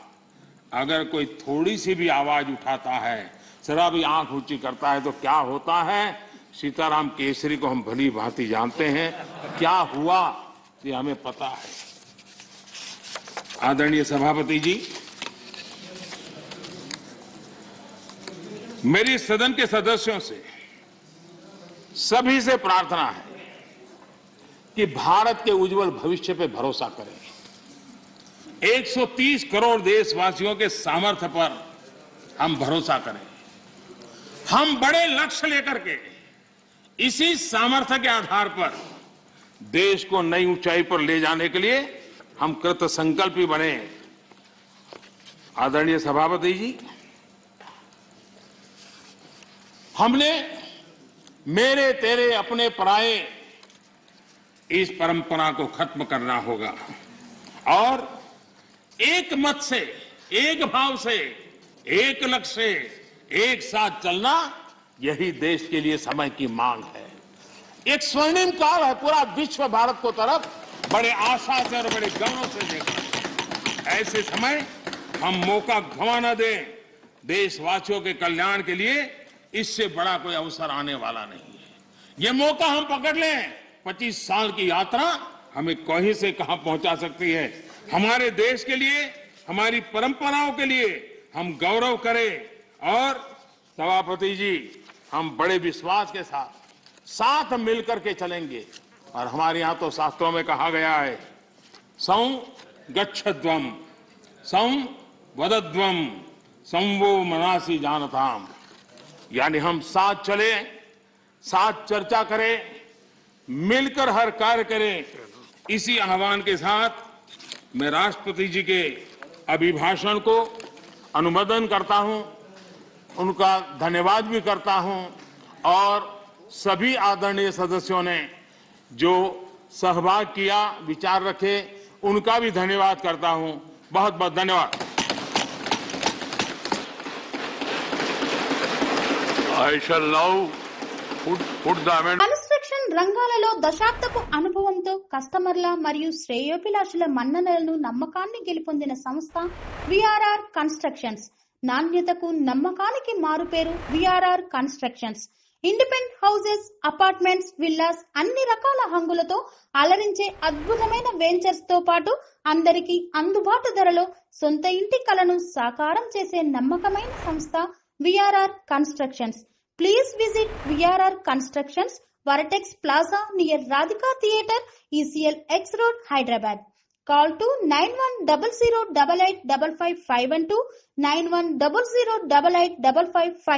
अगर कोई थोड़ी सी भी आवाज उठाता है, जरा भी आंख ऊंची करता है तो क्या होता है। सीताराम केसरी को हम भली भांति जानते हैं, क्या हुआ ये हमें पता है। आदरणीय सभापति जी, मेरी सदन के सदस्यों से, सभी से प्रार्थना है कि भारत के उज्जवल भविष्य पे भरोसा करें। 130 करोड़ देशवासियों के सामर्थ्य पर हम भरोसा करें। हम बड़े लक्ष्य लेकर के इसी सामर्थ्य के आधार पर देश को नई ऊंचाई पर ले जाने के लिए हम कृत संकल्पी बने। आदरणीय सभापति जी, हमने मेरे तेरे अपने पराये इस परंपरा को खत्म करना होगा और एक मत से, एक भाव से, एक लक्ष्य से एक साथ चलना, यही देश के लिए समय की मांग है। एक स्वर्णिम काल है, पूरा विश्व भारत को तरफ बड़े आशा से और बड़े गौरव से देखा। ऐसे समय हम मौका गंवा न दें। देशवासियों के कल्याण के लिए इससे बड़ा कोई अवसर आने वाला नहीं है। ये मौका हम पकड़ लें। 25 साल की यात्रा हमें कहीं से कहां पहुंचा सकती है। हमारे देश के लिए, हमारी परंपराओं के लिए हम गौरव करें और सभापति जी, हम बड़े विश्वास के साथ मिलकर के चलेंगे। और हमारे यहां तो शास्त्रों में कहा गया है, सं गच्छध्वम, सं वदध्वम, संवो मनासी जानताम। यानी हम साथ चले, साथ चर्चा करें, मिलकर हर कार्य करें। इसी आह्वान के साथ मैं राष्ट्रपति जी के अभिभाषण को अनुमोदन करता हूं, उनका धन्यवाद भी करता हूं और सभी आदरणीय सदस्यों ने जो सहभाग किया, विचार रखे, उनका भी धन्यवाद करता हूं। बहुत बहुत धन्यवाद। I shall now put the amendment. Construction రంగాలలో దశాబ్దపు అనుభవంతో కస్టమర్ల మరియు శ్రేయోభిలాషుల మన్ననలను, నమ్మకాన్ని గెలుపొందిన సంస్థ విఆర్ఆర్ కన్స్ట్రక్షన్స్. నాణ్యతకు, నమ్మకానికి మారుపేరు VRR constructions. Independent houses, apartments, villas, అన్ని రకాల హంగులతో అలరించే అద్భుతమైన వెంచర్స్ తో పాటు అందరికీ అందుబాటు ధరలో సొంత ఇంటి కలను సాకారం చేసే నమ్మకమైన సంస్థ VRR Constructions. Please visit VRR Constructions, Varatex Plaza near Radhika Theatre, ECL X Road, Hyderabad. Call to 9100885551 91008855.